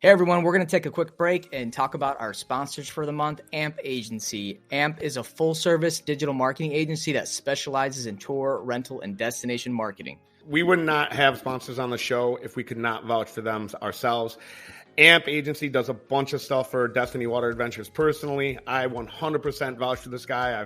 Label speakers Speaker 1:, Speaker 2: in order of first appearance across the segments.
Speaker 1: Hey everyone, we're going to take a quick break and talk about our sponsors for the month, AMP Agency. AMP is a full-service digital marketing agency that specializes in tour, rental, and destination marketing.
Speaker 2: We would not have sponsors on the show if we could not vouch for them ourselves. AMP Agency does a bunch of stuff for Destiny Water Adventures personally. I 100% vouch for this guy.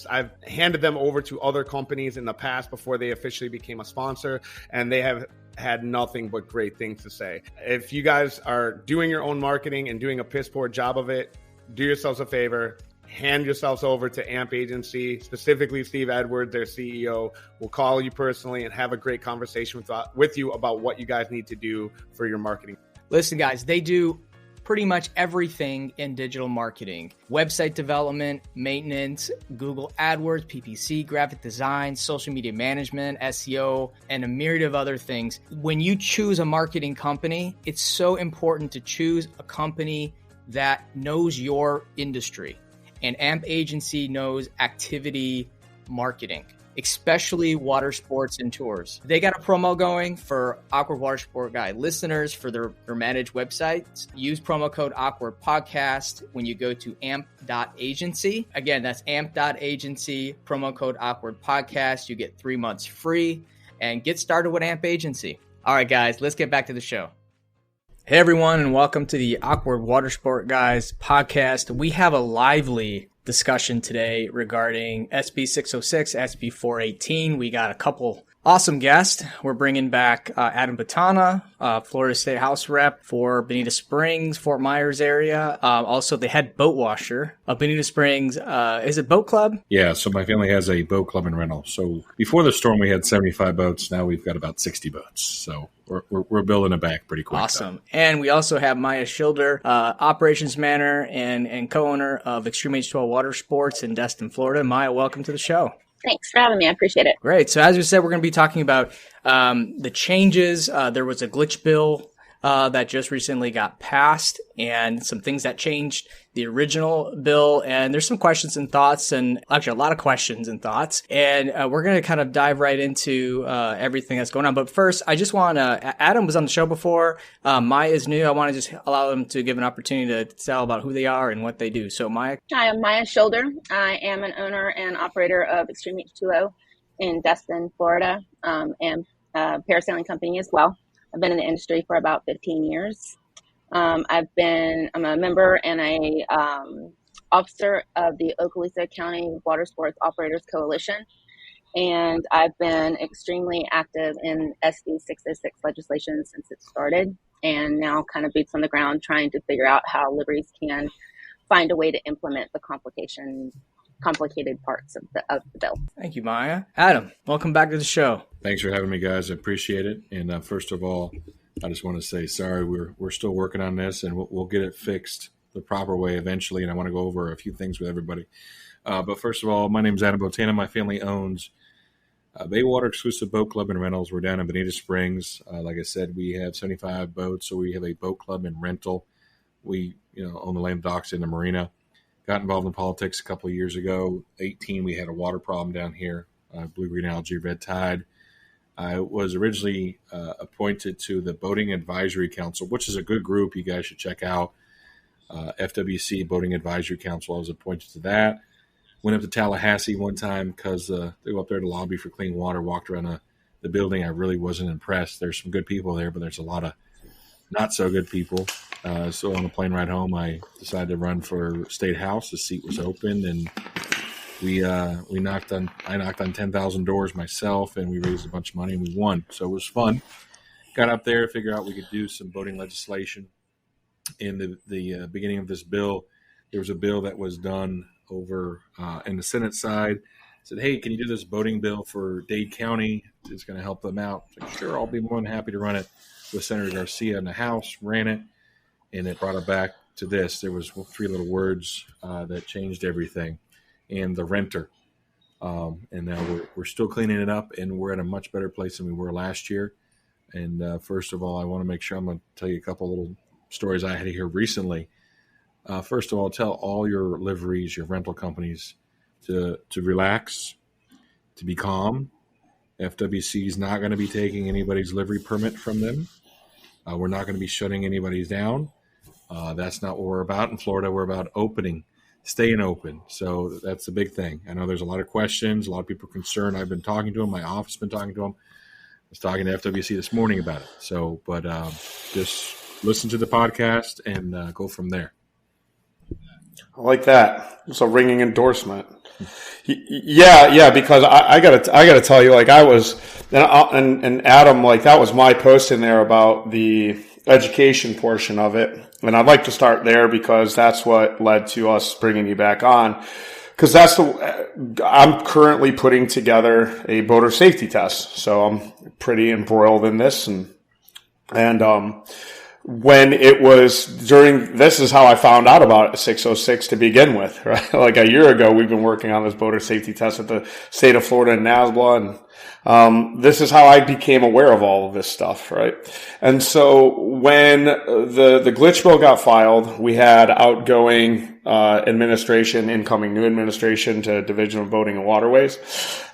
Speaker 2: I've handed them over to other companies in the past before they officially became a sponsor, and they have had nothing but great things to say. If you guys are doing your own marketing and doing a piss poor job of it, do yourselves a favor. Hand yourselves over to AMP Agency, specifically Steve Edwards, their CEO, will call you personally and have a great conversation with you about what you guys need to do for your marketing.
Speaker 1: Listen, guys, they do pretty much everything in digital marketing: website development, maintenance, Google AdWords, PPC, graphic design, social media management, SEO, and a myriad of other things. When you choose a marketing company, it's so important to choose a company that knows your industry. And AMP Agency knows activity marketing, especially water sports and tours. They got a promo going for Awkward Watersport Guy listeners for their managed websites. Use promo code Awkward Podcast when you go to amp.agency. Again, that's amp.agency, promo code Awkward Podcast. You get 3 months free and get started with AMP Agency. All right, guys, let's get back to the show. Hey everyone, and welcome to the Awkward Watersport Guys podcast. We have a lively discussion today regarding SB606, SB418. We got a couple awesome guests. We're bringing back Adam Botana, Florida State House Rep for Bonita Springs, Fort Myers area. Also the head boat washer of Bonita Springs. Is it boat club?
Speaker 3: Yeah, so my family has a boat club and rental. So before the storm, we had 75 boats. Now we've got about 60 boats. So we're building it back pretty quick.
Speaker 1: Awesome. Though. And we also have Maya Schilder, operations manager and co-owner of Extreme H2O Watersports in Destin, Florida. Maya, welcome to the show.
Speaker 4: Thanks for having me. I appreciate it.
Speaker 1: Great. So as we said, we're going to be talking about the changes. There was a glitch bill that just recently got passed and some things that changed the original bill. And there's some questions and thoughts, and actually a lot of questions and thoughts. And we're going to kind of dive right into everything that's going on. But first, I just want to, Adam was on the show before. Maya is new. I want to just allow them to give an opportunity to tell about who they are and what they do. So Maya.
Speaker 4: Hi, I'm Maya Schilder. I am an owner and operator of Extreme H2O in Destin, Florida, and a parasailing company as well. I've been in the industry for about 15 years. I'm a member and a officer of the Okaloosa County Watersports Operators Coalition, and I've been extremely active in SB 606 legislation since it started, and now kind of boots on the ground trying to figure out how liveries can find a way to implement the complicated parts of the bill.
Speaker 1: Thank you, Maya. Adam, welcome back to the show.
Speaker 3: Thanks for having me, guys. I appreciate it. And first of all, I just want to say sorry. We're still working on this, and we'll get it fixed the proper way eventually. And I want to go over a few things with everybody. But first of all, my name is Adam Botana. My family owns Baywater Exclusive Boat Club and Rentals. We're down in Bonita Springs. Like I said, we have 75 boats, so we have a boat club and rental. We own the land docks in the marina. Got involved in politics a couple of years ago. 18, we had a water problem down here, blue-green algae, red tide. I was originally appointed to the Boating Advisory Council, which is a good group you guys should check out. FWC, Boating Advisory Council. I was appointed to that. Went up to Tallahassee one time because they go up there to lobby for clean water, walked around the building. I really wasn't impressed. There's some good people there, but there's a lot of not so good people. So on the plane ride home, I decided to run for State House. The seat was open, and I knocked on 10,000 doors myself, and we raised a bunch of money, and we won. So it was fun. Got up there, figured out we could do some boating legislation. In the beginning of this bill, there was a bill that was done over in the Senate side. Said, hey, can you do this boating bill for Dade County? It's going to help them out. I said, sure, I'll be more than happy to run it. With Senator Garcia in the House, ran it, and it brought it back to this. There was 3 little words that changed everything, and the renter. And now we're still cleaning it up, and we're at a much better place than we were last year. And first of all, I want to make sure I'm going to tell you a couple little stories I had here recently. First of all, tell all your liveries, your rental companies to relax, to be calm. FWC is not going to be taking anybody's livery permit from them. We're not going to be shutting anybody down. That's not what we're about in Florida. We're about opening, staying open. So that's the big thing. I know there's a lot of questions. A lot of people are concerned. I've been talking to them. My office has been talking to them. I was talking to FWC this morning about it. So, but just listen to the podcast and go from there.
Speaker 2: I like that. It's a ringing endorsement. Yeah, because I gotta tell you, like I was, and Adam, like that was my post in there about the education portion of it. And I'd like to start there because that's what led to us bringing you back on. Because I'm currently putting together a boater safety test. So I'm pretty embroiled in this. And when it was this is how I found out about 606 to begin with, right? Like a year ago, we've been working on this boater safety test at the state of Florida and NASBLA. And this is how I became aware of all of this stuff, right? And so when the glitch bill got filed, we had outgoing administration, incoming new administration to Division of Boating and Waterways.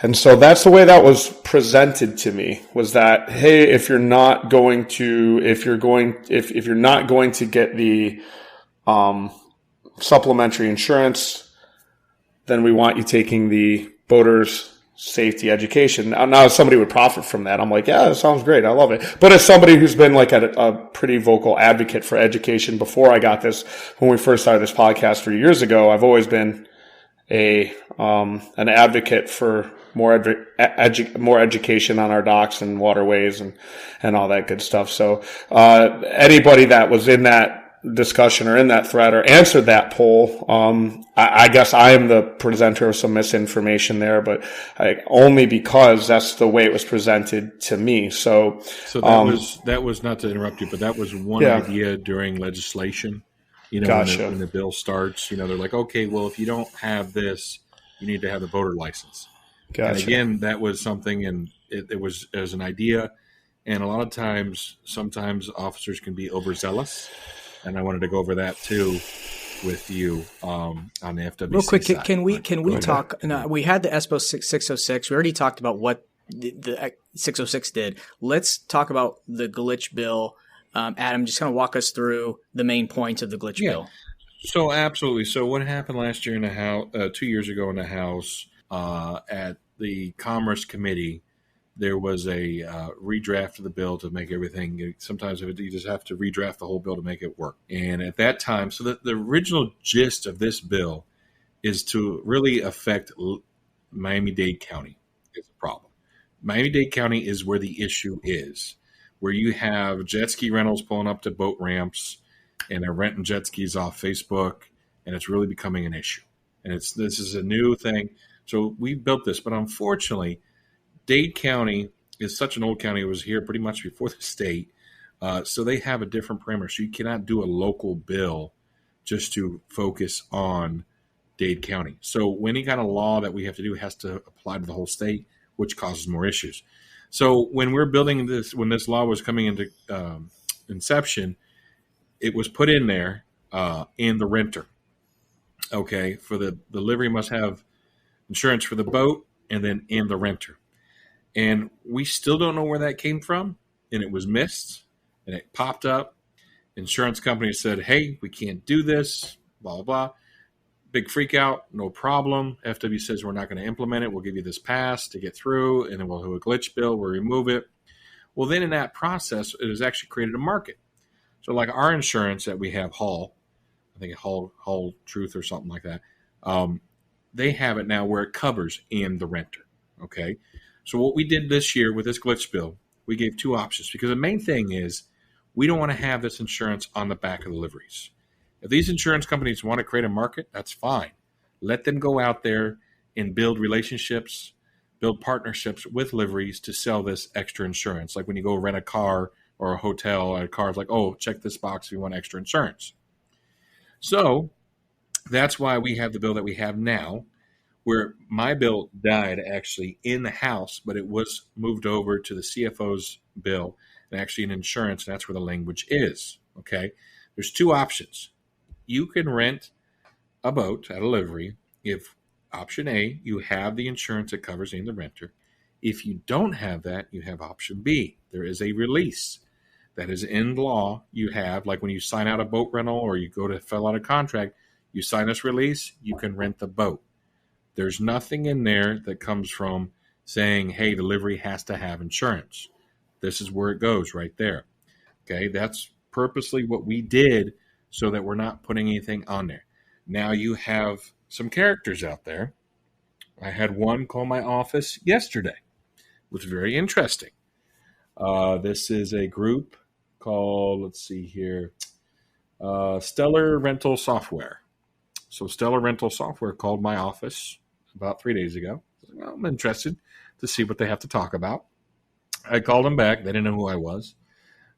Speaker 2: And so that's the way that was presented to me, was that, hey, if you're not going to get the supplementary insurance, then we want you taking the boaters safety education. Now, if somebody would profit from that, I'm like, yeah, that sounds great. I love it. But as somebody who's been like a pretty vocal advocate for education before I got this, when we first started this podcast 3 years ago, I've always been an advocate for more education on our docks and waterways and all that good stuff. So, anybody that was in that discussion or in that thread or answered that poll, I guess I am the presenter of some misinformation there, but only because that's the way it was presented to me. So that was not to interrupt you, but that was one idea during legislation. You know, gotcha.
Speaker 3: when the bill starts, you know, they're like, okay, well, if you don't have this, you need to have the boater license. Gotcha. And again, that was something, and it was as an idea. And a lot of times, sometimes officers can be overzealous. And I wanted to go over that too with you on the FWC
Speaker 1: real quick.
Speaker 3: side.
Speaker 1: Can we talk? No, we had the ESPO 606. We already talked about what the 606 did. Let's talk about the glitch bill. Adam, just kind of walk us through the main points of the glitch bill.
Speaker 3: So absolutely. So what happened last year in the House, 2 years ago in the House, at the Commerce Committee, there was a redraft of the bill to make everything. Sometimes you just have to redraft the whole bill to make it work. And at that time, so the original gist of this bill is to really affect Miami-Dade County is the problem. Miami-Dade County is where the issue is, where you have jet ski rentals pulling up to boat ramps and they're renting jet skis off Facebook, and it's really becoming an issue. And this is a new thing. So we built this, but unfortunately, Dade County is such an old county. It was here pretty much before the state. So they have a different parameter. So you cannot do a local bill just to focus on Dade County. So any kind of law that we have to do has to apply to the whole state, which causes more issues. So when we're building this, when this law was coming into inception, it was put in there in the renter. Okay, for the livery must have insurance for the boat and then in the renter. And we still don't know where that came from, and it was missed, and it popped up. Insurance companies said, hey, we can't do this, blah, blah, blah. Big freak out, no problem. FW says we're not going to implement it. We'll give you this pass to get through, and then we'll do a glitch bill. We'll remove it. Well, then in that process, it has actually created a market. So like our insurance that we have, Hull, I think Hull Truth or something like that, they have it now where it covers in the renter, okay? So what we did this year with this glitch bill, we gave two options, because the main thing is we don't want to have this insurance on the back of the liveries. If these insurance companies want to create a market, that's fine. Let them go out there and build relationships, build partnerships with liveries to sell this extra insurance. Like when you go rent a car or a hotel, a car is like, oh, check this box if you want extra insurance. So that's why we have the bill that we have now, where my bill died actually in the House, but it was moved over to the CFO's bill and actually in insurance, and that's where the language is, okay? There's two options. You can rent a boat at a livery if, option A, you have the insurance that covers in the renter. If you don't have that, you have option B. There is a release That is in law. You have, like when you sign out a boat rental or you go to fill out a contract, you sign this release, you can rent the boat. There's nothing in there that comes from saying, hey, delivery has to have insurance. This is where it goes right there. Okay, that's purposely what we did so that we're not putting anything on there. Now you have some characters out there. I had one call my office yesterday. It was very interesting. This is a group called, let's see here, Stellar Rental Software. So Stellar Rental Software called my office about 3 days ago. Well, I'm interested to see what they have to talk about. I called them back. They didn't know who I was.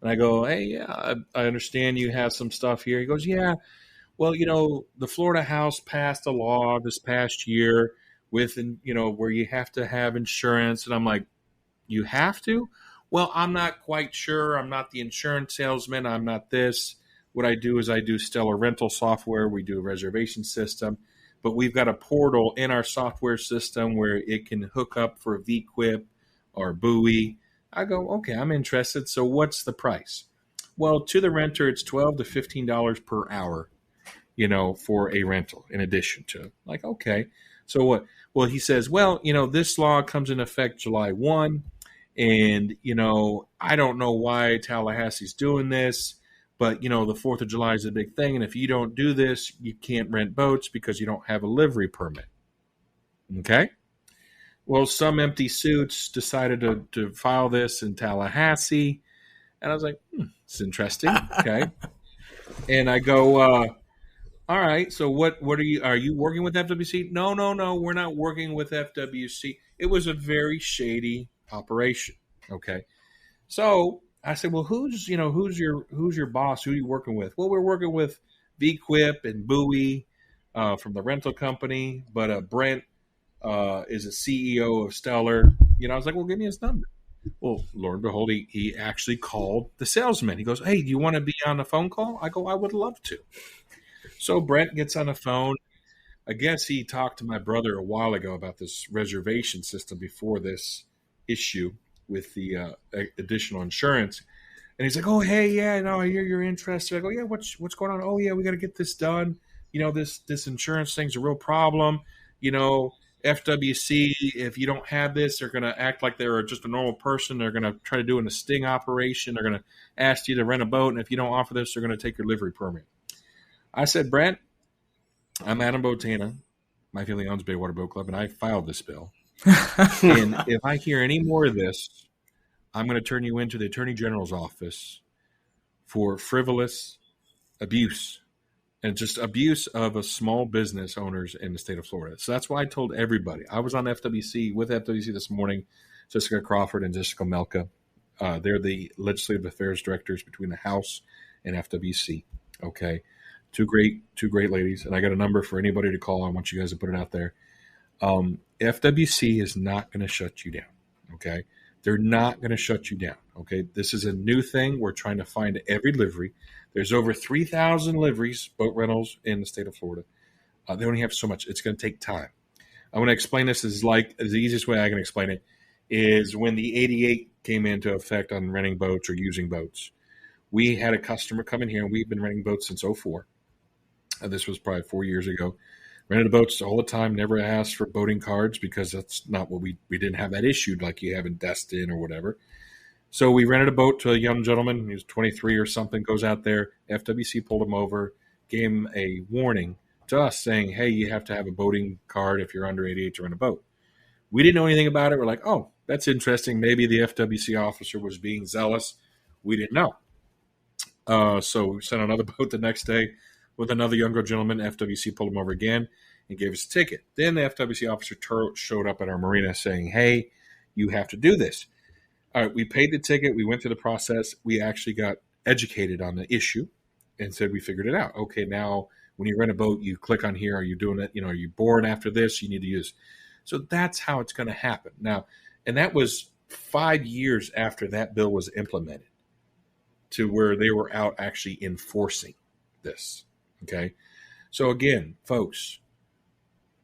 Speaker 3: And I go, hey, yeah, I understand you have some stuff here. He goes, yeah, well, the Florida House passed a law this past year with, where you have to have insurance. And I'm like, you have to? Well, I'm not quite sure. I'm not the insurance salesman. I'm not this. What I do is I do Stellar Rental Software. We do a reservation system. But we've got a portal in our software system where it can hook up for VQuip or buoy. I go, okay, I'm interested. So what's the price? Well, to the renter, it's $12 to $15 per hour, for a rental in addition to. Like, okay. So what? Well, he says, well, this law comes in effect July 1. And, I don't know why Tallahassee's doing this. But, the 4th of July is a big thing. And if you don't do this, you can't rent boats because you don't have a livery permit. Okay? Well, some empty suits decided to file this in Tallahassee. And I was like, it's interesting. Okay. And I go, all right, so what are you working with FWC? No, we're not working with FWC. It was a very shady operation. Okay. So I said, well, who's your boss? Who are you working with? Well, we're working with VQuip and Buoy from the rental company, but Brent is a CEO of Stellar. I was like, well, give me his number. Well, Lord and behold, he actually called the salesman. He goes, hey, do you want to be on the phone call? I go, I would love to. So Brent gets on the phone. I guess he talked to my brother a while ago about this reservation system before this issue with the additional insurance. And he's like, oh, hey, yeah, no, I hear you're interested. I go, yeah, what's going on? Oh, yeah, we got to get this done. This insurance thing's a real problem. FWC, if you don't have this, they're going to act like they're just a normal person. They're going to try to do a sting operation. They're going to ask you to rent a boat. And if you don't offer this, they're going to take your livery permit. I said, Brent, I'm Adam Botana. My family owns Baywater Boat Club, and I filed this bill. And if I hear any more of this, I'm going to turn you into the Attorney General's office for frivolous abuse and just abuse of a small business owners in the state of Florida. So that's why I told everybody. I was on FWC with FWC this morning, Jessica Crawford and Jessica Melka. They're the legislative affairs directors between the House and FWC. Okay. Two great ladies. And I got a number for anybody to call. I want you guys to put it out there. FWC is not going to shut you down. Okay. They're not going to shut you down. Okay. This is a new thing. We're trying to find every livery. There's over 3,000 liveries, boat rentals in the state of Florida. They only have so much. It's going to take time. I want to explain this as the easiest way I can explain it is when the 88 came into effect on renting boats or using boats. We had a customer come in here, and we've been renting boats since 2004. This was probably 4 years ago. Rented boats all the time, never asked for boating cards because that's not what we didn't have that issued like you have in Destin or whatever. So we rented a boat to a young gentleman. He was 23 or something, goes out there. FWC pulled him over, gave him a warning to us saying, hey, you have to have a boating card if you're under 88 to rent a boat. We didn't know anything about it. We're like, oh, that's interesting. Maybe the FWC officer was being zealous. We didn't know. So we sent another boat the next day with another younger gentleman. FWC pulled him over again and gave us a ticket. Then the FWC officer showed up at our marina saying, hey, you have to do this. All right, we paid the ticket. We went through the process. We actually got educated on the issue and said we figured it out. Okay, now when you rent a boat, you click on here. Are you doing it? Are you bored after this? You need to use. So that's how it's going to happen. Now, and that was 5 years after that bill was implemented to where they were out actually enforcing this. Okay. So again, folks,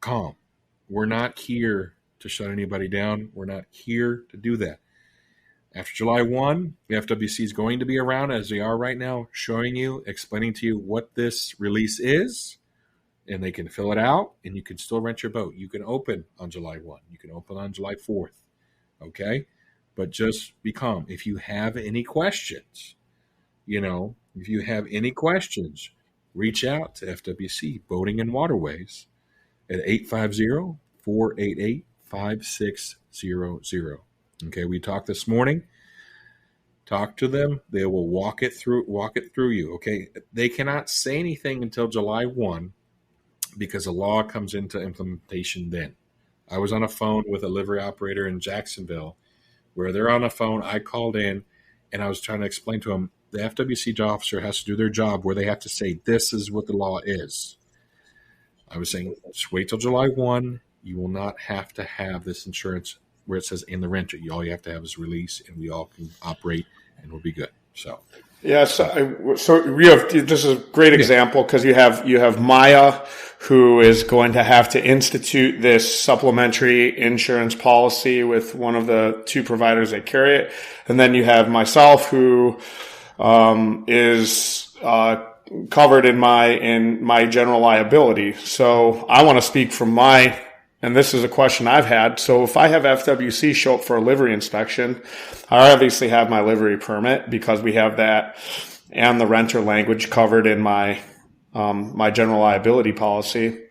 Speaker 3: calm. We're not here to shut anybody down. We're not here to do that. After July 1, the FWC is going to be around, as they are right now, showing you, explaining to you what this release is, and they can fill it out, and you can still rent your boat. You can open on July 1. You can open on July 4th, okay? But just be calm. If you have any questions, reach out to FWC Boating and Waterways at 850-488-5600. Okay, we talked this morning. Talk to them. They will walk it through you. Okay, they cannot say anything until July 1 because the law comes into implementation then. I was on a phone with a livery operator in Jacksonville where they're on the phone. I called in and I was trying to explain to them the FWC officer has to do their job where they have to say this is what the law is. I was saying just wait till July 1. You will not have to have this insurance where it says in the renter. All you have to have is release, and we all can operate, and we'll be good. So,
Speaker 2: yes. So we have. This is a great example because you have Maya, who is going to have to institute this supplementary insurance policy with one of the two providers that carry it, and then you have myself, who is covered in my general liability. So I want to speak from and this is a question I've had. So if I have FWC show up for a livery inspection, I obviously have my livery permit because we have that and the renter language covered in my general liability policy.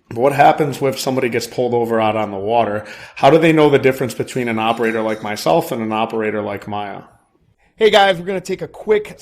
Speaker 2: But what happens if somebody gets pulled over out on the water? How do they know the difference between an operator like myself and an operator like Maya? Hey guys, we're going to take a quick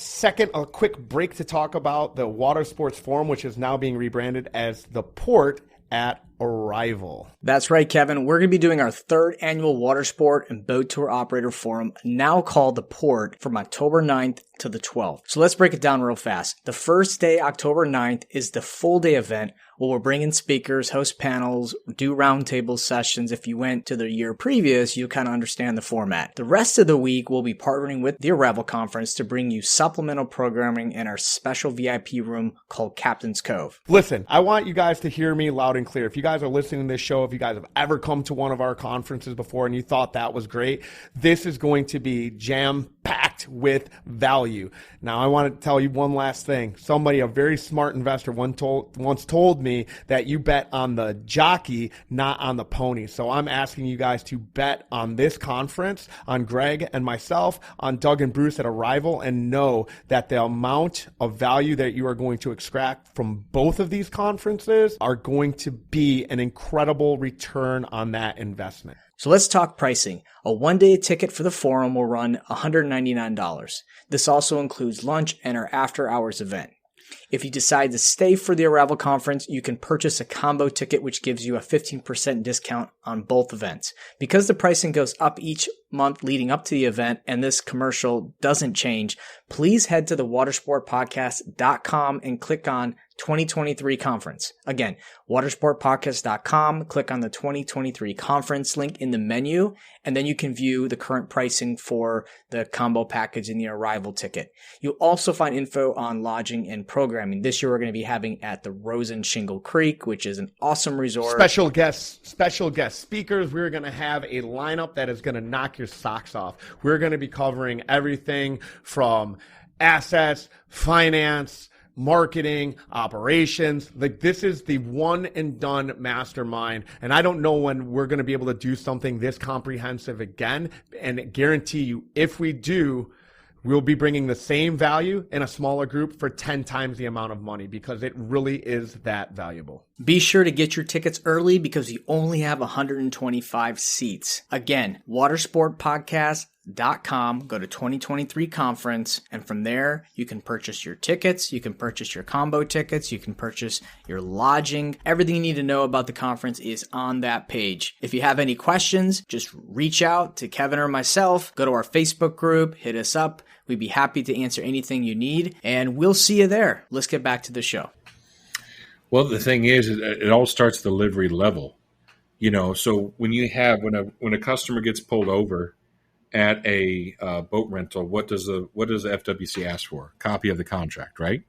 Speaker 2: break to talk about the Water Sports Forum, which is now being rebranded as The Port at Arrival.
Speaker 1: That's right, Kevin. We're going to be doing our third annual Water Sport and Boat Tour Operator Forum, now called The Port, from October 9th to the 12th. So let's break it down real fast. The first day, October 9th, is the full day event where we'll bring in speakers, host panels, do roundtable sessions. If you went to the year previous, you kind of understand the format. The rest of the week, we'll be partnering with the Unraveling Conference to bring you supplemental programming in our special VIP room called Captain's Cove.
Speaker 2: Listen, I want you guys to hear me loud and clear. If you guys are listening to this show, if you guys have ever come to one of our conferences before and you thought that was great, this is going to be jam-packed with value. Now, I want to tell you one last thing. Somebody, a very smart investor, once told me that you bet on the jockey, not on the pony. So I'm asking you guys to bet on this conference, on Greg and myself, on Doug and Bruce at Arrival, and know that the amount of value that you are going to extract from both of these conferences are going to be an incredible return on that investment.
Speaker 1: So let's talk pricing. A one-day ticket for the forum will run $199. This also includes lunch and our after-hours event. If you decide to stay for the Arrival Conference, you can purchase a combo ticket, which gives you a 15% discount on both events. Because the pricing goes up each month leading up to the event, and this commercial doesn't change, please head to the watersportpodcast.com and click on 2023 conference. Again, watersportpodcast.com, click on the 2023 conference link in the menu, and then you can view the current pricing for the combo package and the Arrival ticket. You'll also find info on lodging and programming. This year we're going to be having at the Rosen Shingle Creek, which is an awesome resort.
Speaker 2: Special guest speakers. We're going to have a lineup that is going to knock your socks off. We're going to be covering everything from assets, finance, marketing, operations. Like, this is the one and done mastermind. And I don't know when we're going to be able to do something this comprehensive again. And I guarantee you, if we do, we'll be bringing the same value in a smaller group for 10 times the amount of money, because it really is that valuable.
Speaker 1: Be sure to get your tickets early because you only have 125 seats. Again, watersportpodcast.com, go to 2023 conference, and from there you can purchase your tickets, you can purchase your combo tickets, you can purchase your lodging. Everything you need to know about the conference is on that page. If you have any questions, just reach out to Kevin or myself, go to our Facebook group, hit us up. We'd be happy to answer anything you need, and we'll see you there. Let's get back to the show.
Speaker 3: Well, the thing is, it all starts at the livery level. So when a customer gets pulled over at a boat rental, what does the FWC ask for? Copy of the contract, right?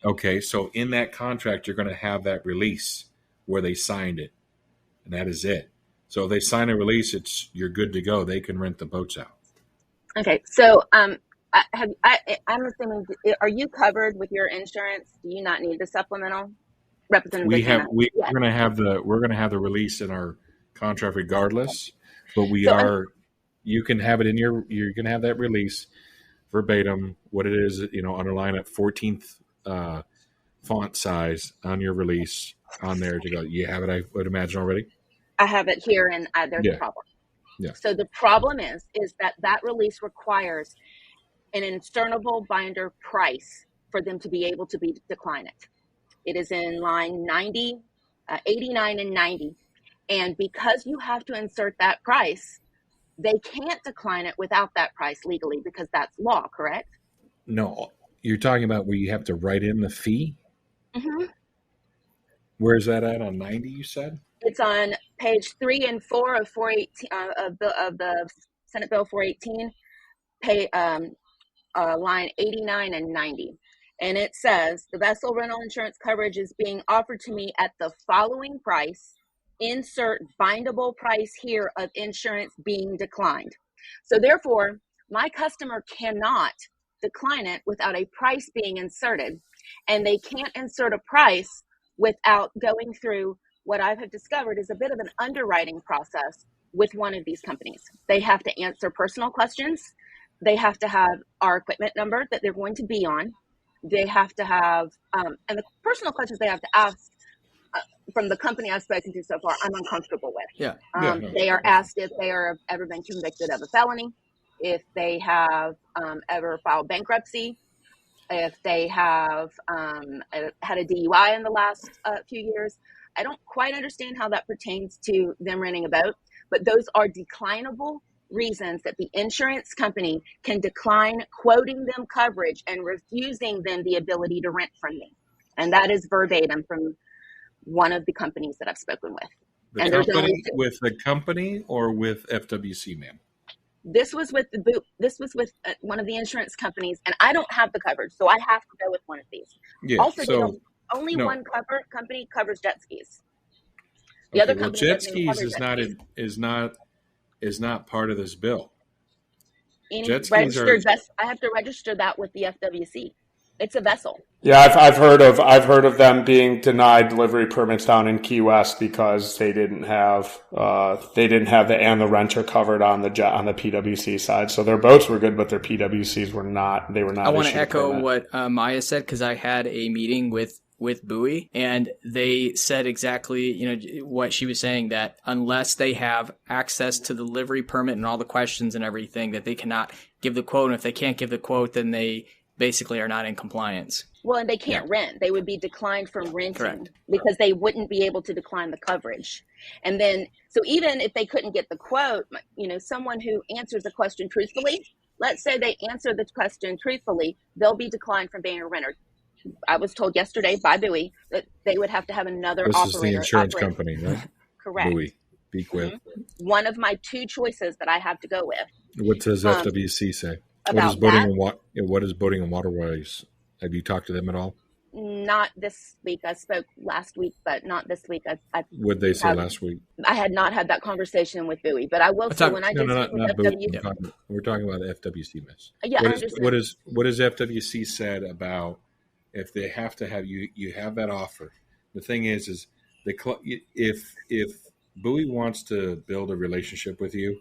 Speaker 3: Okay, so in that contract, you're going to have that release where they signed it, and that is it. So if they sign a release, you're good to go. They can rent the boats out.
Speaker 4: Okay, so I'm assuming, are you covered with your insurance? Do you not need the supplemental? Representative
Speaker 3: We're gonna have the release in our contract regardless, but you can have it in you're gonna have that release verbatim, what it is, underline at 14th font size on your release on there to go. You have it, I would imagine, already.
Speaker 4: I have it here, and there's a problem.
Speaker 3: Yeah.
Speaker 4: So the problem is that release requires an insertable binder price for them to be able to decline it. It is in line 90, 89, and 90. And because you have to insert that price, they can't decline it without that price legally, because that's law, correct?
Speaker 3: No, you're talking about where you have to write in the fee?
Speaker 4: Mm-hmm.
Speaker 3: Where is that at on 90, you said?
Speaker 4: It's on page 3 and 4 of 418 of the Senate Bill 418, line 89 and 90. And it says, the vessel rental insurance coverage is being offered to me at the following price. Insert bindable price here of insurance being declined. So therefore, my customer cannot decline it without a price being inserted. And they can't insert a price without going through what I have discovered is a bit of an underwriting process with one of these companies. They have to answer personal questions. They have to have our equipment number that they're going to be on. They have to have, and the personal questions they have to ask from the company I've spoken to so far, I'm uncomfortable with.
Speaker 1: Yeah.
Speaker 4: They are asked if they are ever been convicted of a felony, if they have ever filed bankruptcy, if they have had a DUI in the last few years. I don't quite understand how that pertains to them renting a boat, but those are declinable reasons that the insurance company can decline quoting them coverage and refusing them the ability to rent from me. And that is verbatim from one of the companies that I've spoken with.
Speaker 3: With the company or with FWC, ma'am?
Speaker 4: This was with one of the insurance companies, and I don't have the coverage, so I have to go with one of these.
Speaker 3: Yeah,
Speaker 4: also, one company covers jet skis. The other company,
Speaker 3: jet skis is not part of this bill. Jet skis
Speaker 4: I have to register that with the FWC. It's a vessel.
Speaker 2: Yeah, I've heard of them being denied delivery permits down in Key West because they didn't have the renter covered on the PWC side. So their boats were good, but their PWCs were not. They were not.
Speaker 1: I want to echo what Maya said, because I had a meeting with Bowie, and they said exactly what she was saying, that unless they have access to the delivery permit and all the questions and everything, that they cannot give the quote. And if they can't give the quote, then they basically are not in compliance.
Speaker 4: Well, and they can't rent. They would be declined from renting.
Speaker 1: Correct.
Speaker 4: Because they wouldn't be able to decline the coverage. And then, so even if they couldn't get the quote, someone who answers the question truthfully, let's say they answer the question truthfully, they'll be declined from being a renter. I was told yesterday by Bowie that they would have to have another operator.
Speaker 3: This is the insurance company, right?
Speaker 4: Correct.
Speaker 3: Bowie, Bequip.
Speaker 4: Mm-hmm. One of my two choices that I have to go with.
Speaker 3: What does FWC say?
Speaker 4: About
Speaker 3: what is Boating and Waterways? Have you talked to them at all?
Speaker 4: Not this week. I spoke last week, but not this week.
Speaker 3: What did they say last week?
Speaker 4: I had not had that conversation with Bowie, but I will say when I did speak with FWC.
Speaker 3: We're talking about the FWC, miss.
Speaker 4: Yeah,
Speaker 3: what is FWC said about if they have to have you have that offer? The thing is if Bowie wants to build a relationship with you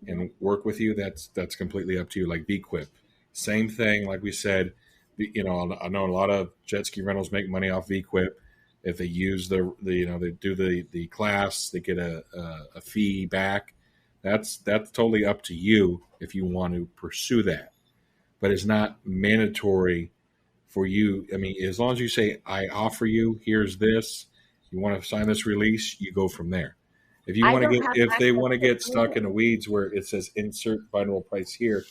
Speaker 3: and work with you, that's completely up to you. Like Bequip, same thing. Like we said, I know a lot of jet ski rentals make money off Bequip. If they use they do the class, they get a fee back. That's totally up to you if you want to pursue that. But it's not mandatory for you. I mean, as long as you say, I offer you, here's this, you want to sign this release, you go from there. If they want to get stuck in the weeds where it says insert bindable price here,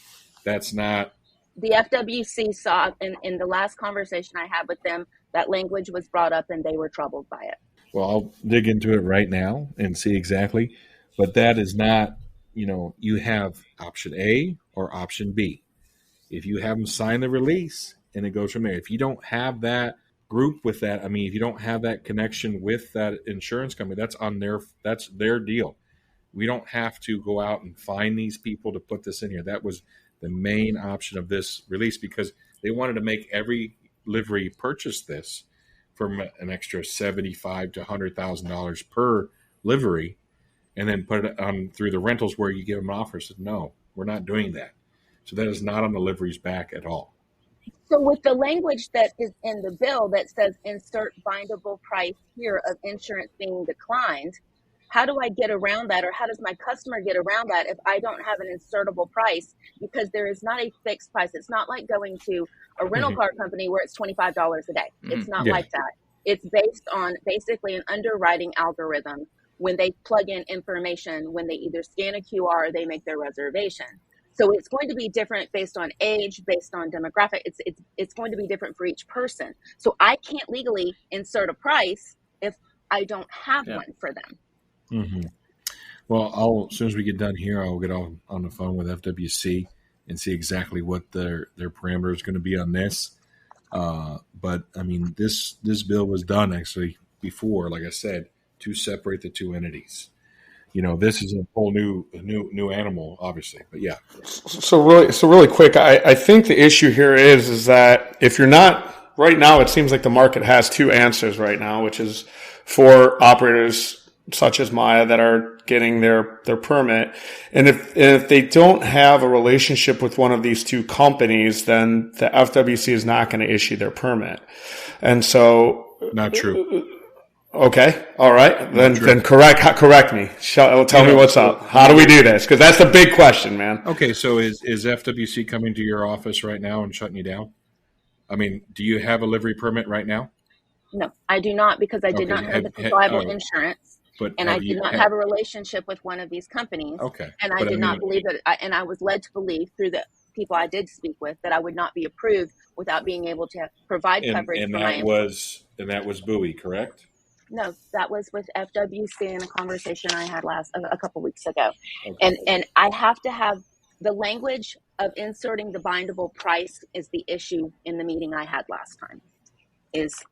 Speaker 3: that's not.
Speaker 4: The FWC saw in the last conversation I had with them, that language was brought up and they were troubled by it.
Speaker 3: Well, I'll dig into it right now and see exactly. But that is not, you have option A or option B. If you have them sign the release and it goes from there. If you don't have that group with that, if you don't have that connection with that insurance company, that's their deal. We don't have to go out and find these people to put this in here. That was the main option of this release, because they wanted to make every livery purchase this for an extra $75,000 to $100,000 per livery, and then put it on through the rentals where you give them an offer. Said, no, we're not doing that. So that is not on the livery's back at all.
Speaker 4: So with the language that is in the bill that says insert bindable price here of insurance being declined, how do I get around that, or how does my customer get around that if I don't have an insertable price? Because there is not a fixed price. It's not like going to a rental car company where it's $25 a day. It's not like that. It's based on basically an underwriting algorithm. When they plug in information, when they either scan a QR or they make their reservation. So it's going to be different based on age, based on demographic. It's going to be different for each person. So I can't legally insert a price if I don't have one for them.
Speaker 3: Mm-hmm. Well, as soon as we get done here, I'll get on the phone with FWC and see exactly what their parameter is going to be on this. But I mean, this bill was done actually before, like I said, to separate the two entities. You know, this is a whole new animal, obviously. But yeah.
Speaker 2: So really quick, I think the issue here is that if you're not right now, it seems like the market has two answers right now, which is for operators such as Maya that are getting their permit. And if they don't have a relationship with one of these two companies, then the FWC is not going to issue their permit. And so.
Speaker 3: Not true.
Speaker 2: Okay. All right. Then correct me. Tell me what's up. How do we do this? Because that's the big question, man.
Speaker 3: Okay. So is FWC coming to your office right now and shutting you down? I mean, do you have a livery permit right now?
Speaker 4: No, I do not, because I did not have the reliable insurance. And I did not have a relationship with one of these companies. Okay. And I did not believe that, and I was led to believe through the people I did speak with that I would not be approved without being able to provide coverage.
Speaker 3: And that was Bowie, correct?
Speaker 4: No, that was with FWC in a conversation I had a couple weeks ago. Okay. And I have to have the language of inserting the bindable price is the issue in the meeting I had last time. That's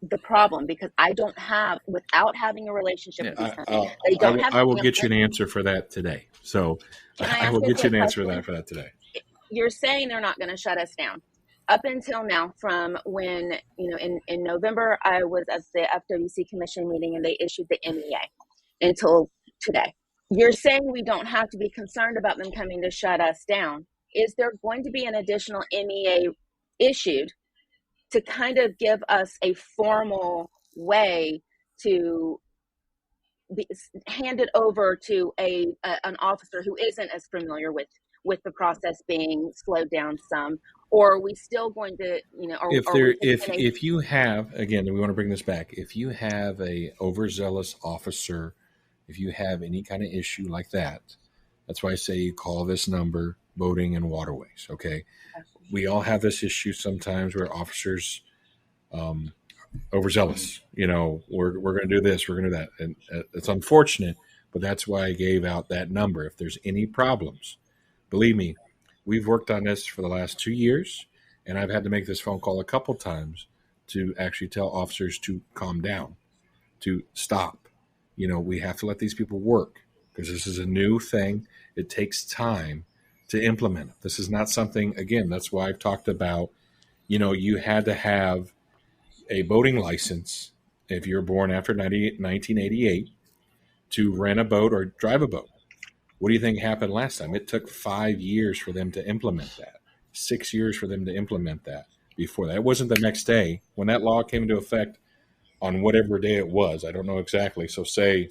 Speaker 4: the problem, because I don't have, without having a relationship with these companies, they don't have.
Speaker 3: I will get you an answer for that today. So I will get you an answer for that today.
Speaker 4: You're saying they're not going to shut us down. Up until now, from when, in November, I was at the FWC commission meeting and they issued the MEA until today. You're saying we don't have to be concerned about them coming to shut us down. Is there going to be an additional MEA issued to kind of give us a formal way to hand it over to an officer who isn't as familiar with the process being slowed down some? Or are we still going to,
Speaker 3: if you have, again, we want to bring this back. If you have a overzealous officer, if you have any kind of issue like that, that's why I say you call this number, Boating and Waterways. Okay. We all have this issue sometimes where officers, overzealous, we're going to do this, we're going to do that. And it's unfortunate, but that's why I gave out that number. If there's any problems, believe me, we've worked on this for the last 2 years, and I've had to make this phone call a couple times to actually tell officers to calm down, to stop. We have to let these people work, because this is a new thing. It takes time to implement it. This is not something, again, that's why I've talked about, you had to have a boating license if you're born after 1988 to rent a boat or drive a boat. What do you think happened last time? It took 5 years for them to implement that, 6 years for them to implement that before that. It wasn't the next day. When that law came into effect on whatever day it was, I don't know exactly. So say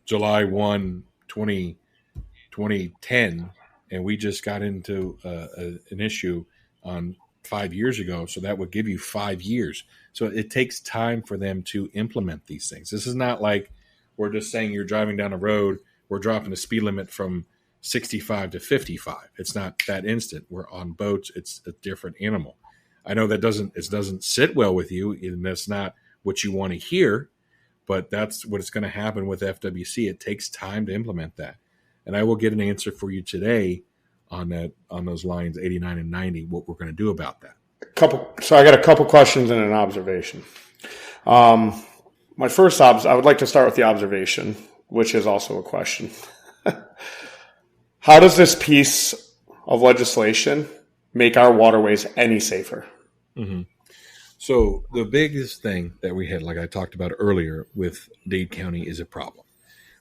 Speaker 3: July 1, 2010, and we just got into an issue on 5 years ago. So that would give you 5 years. So it takes time for them to implement these things. This is not like we're just saying you're driving down a road, we're dropping the speed limit from 65 to 55. It's not that instant. We're on boats. It's a different animal. I know that doesn't sit well with you, and that's not what you want to hear, but that's what is going to happen with FWC. It takes time to implement that. And I will get an answer for you today on those lines 89 and 90, what we're going to do about that.
Speaker 2: So I got a couple questions and an observation. My first I would like to start with the observation. which is also a question. How does this piece of legislation make our waterways any safer?
Speaker 3: Mm-hmm. So the biggest thing that we had, like I talked about earlier with Dade County, is a problem.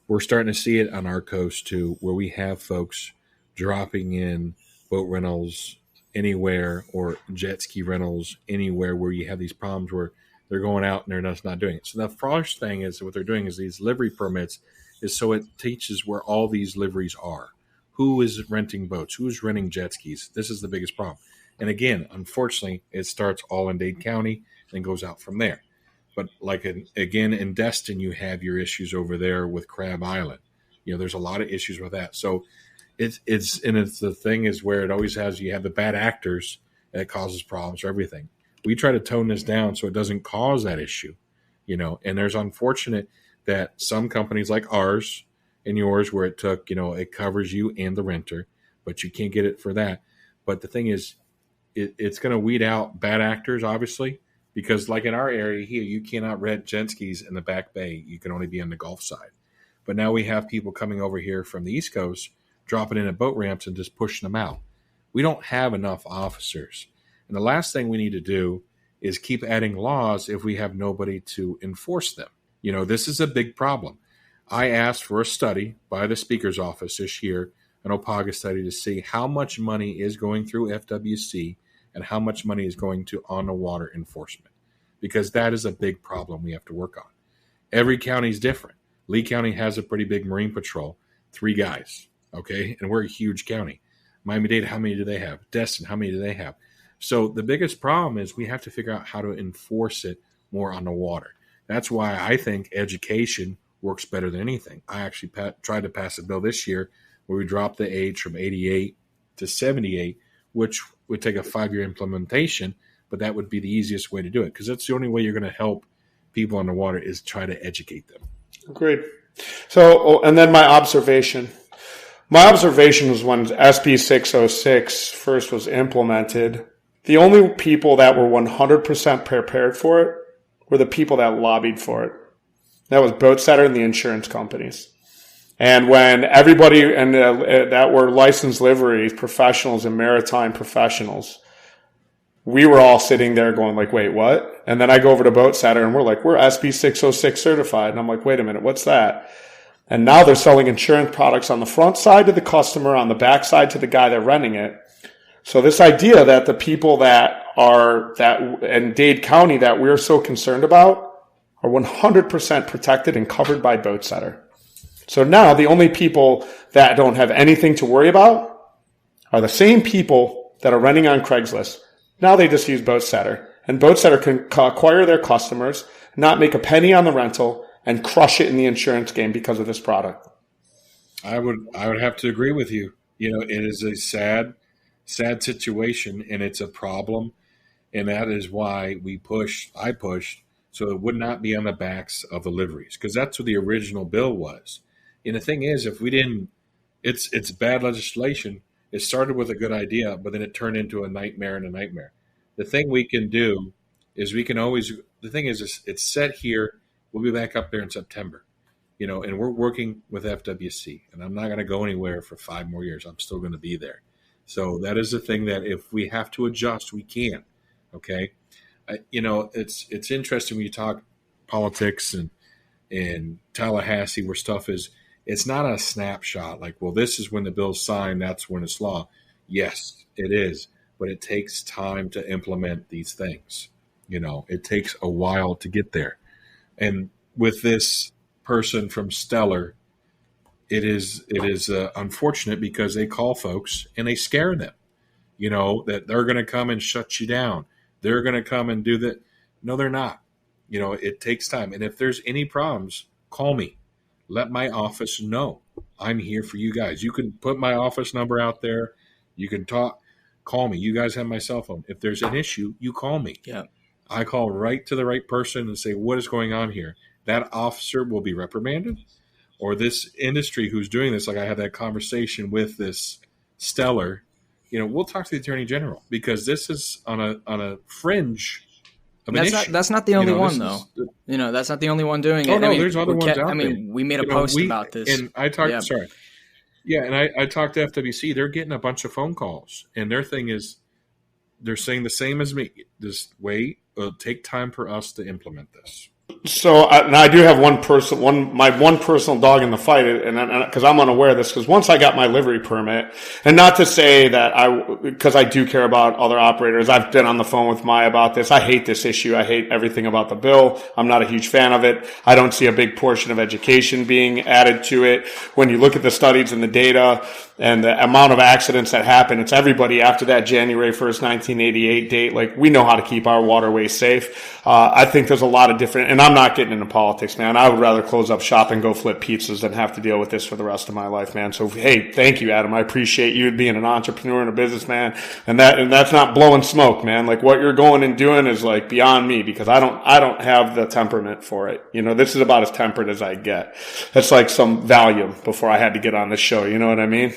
Speaker 3: We're starting to see it on our coast too, where we have folks dropping in boat rentals anywhere or jet ski rentals anywhere where you have these problems where they're going out and they're just not doing it. So the first thing is what they're doing is these livery permits is so it teaches where all these liveries are. Who is renting boats? Who's renting jet skis? This is the biggest problem. And again, unfortunately, it starts all in Dade County and goes out from there. But again, in Destin, you have your issues over there with Crab Island. There's a lot of issues with that. So it's the thing is where it always has, you have the bad actors and it causes problems for everything. We try to tone this down so it doesn't cause that issue, and there's unfortunate that some companies like ours and yours where it took, it covers you and the renter, but you can't get it for that. But the thing is, it's going to weed out bad actors, obviously, because like in our area here, you cannot rent jet skis in the back bay. You can only be on the Gulf side. But now we have people coming over here from the East Coast, dropping in at boat ramps and just pushing them out. We don't have enough officers. And the last thing we need to do is keep adding laws if we have nobody to enforce them. This is a big problem. I asked for a study by the Speaker's office this year, an OPAGA study, to see how much money is going through FWC and how much money is going to on the water enforcement, because that is a big problem we have to work on. Every county is different. Lee County has a pretty big Marine Patrol, 3 guys, okay? And we're a huge county. Miami-Dade, how many do they have? Destin, how many do they have? So the biggest problem is we have to figure out how to enforce it more on the water. That's why I think education works better than anything. I actually tried to pass a bill this year where we dropped the age from 88 to 78, which would take a 5-year implementation, but that would be the easiest way to do it, because that's the only way you're going to help people on the water is try to educate them.
Speaker 2: Agreed. So, and then my observation was when SB 606 first was implemented, the only people that were 100% prepared for it were the people that lobbied for it. That was Boat Setter and the insurance companies. And when everybody that were licensed livery professionals and maritime professionals, we were all sitting there going like, wait, what? And then I go over to Boat Setter and we're like, we're SB 606 certified. And I'm like, wait a minute, what's that? And now they're selling insurance products on the front side to the customer, on the back side to the guy that's renting it. So this idea that the people that in Dade County that we're so concerned about are 100% protected and covered by Boat Setter. So now the only people that don't have anything to worry about are the same people that are renting on Craigslist. Now they just use Boat Setter, and Boat Setter can acquire their customers, not make a penny on the rental, and crush it in the insurance game because of this product.
Speaker 3: I would have to agree with you. It is a sad situation, and it's a problem, and that is why I pushed so it would not be on the backs of the liveries, because that's what the original bill was. And the thing is, if we didn't, it's bad legislation. It started with a good idea, but then it turned into a nightmare and a nightmare. The thing we can do is it's set here. We'll be back up there in September, and we're working with FWC, and I'm not going to go anywhere for 5 more years. I'm still going to be there. So that is the thing that if we have to adjust, we can. Okay. It's interesting when you talk politics and Tallahassee where stuff is, it's not a snapshot like, well, this is when the bill's signed, that's when it's law. Yes, it is, but it takes time to implement these things. It takes a while to get there. And with this person from Stellar, it is unfortunate because they call folks and they scare them, that they're going to come and shut you down. They're going to come and do that. No, they're not. It takes time. And if there's any problems, call me. Let my office know. I'm here for you guys. You can put my office number out there. You can talk. Call me. You guys have my cell phone. If there's an issue, you call me.
Speaker 1: Yeah.
Speaker 3: I call right to the right person and say, what is going on here? That officer will be reprimanded, or this industry who's doing this, like I had that conversation with this Stellar, we'll talk to the Attorney General, because this is on a fringe of an issue.
Speaker 1: That's not the only one, though.
Speaker 3: Is,
Speaker 1: that's not the only one doing it.
Speaker 3: Oh, no, there's other ones out there.
Speaker 1: We made a post about this.
Speaker 3: And I talked, sorry. Yeah, and I talked to FWC. They're getting a bunch of phone calls. And their thing is, they're saying the same as me. Just wait. It'll take time for us to implement this.
Speaker 2: So I do have my one personal dog in the fight, and because I'm unaware of this, because once I got my livery permit, and not to say that because I do care about other operators, I've been on the phone with Maya about this. I hate this issue. I hate everything about the bill. I'm not a huge fan of it. I don't see a big portion of education being added to it. When you look at the studies and the data and the amount of accidents that happen, it's everybody after that January 1st, 1988 date. Like, we know how to keep our waterways safe. I think there's a lot of different, and I'm not getting into politics, man. I would rather close up shop and go flip pizzas than have to deal with this for the rest of my life, man. So, hey, thank you, Adam. I appreciate you being an entrepreneur and a businessman. And that's not blowing smoke, man. Like, what you're going and doing is like beyond me, because I don't have the temperament for it. This is about as temperate as I get. That's like some Valium before I had to get on this show. You know what I mean?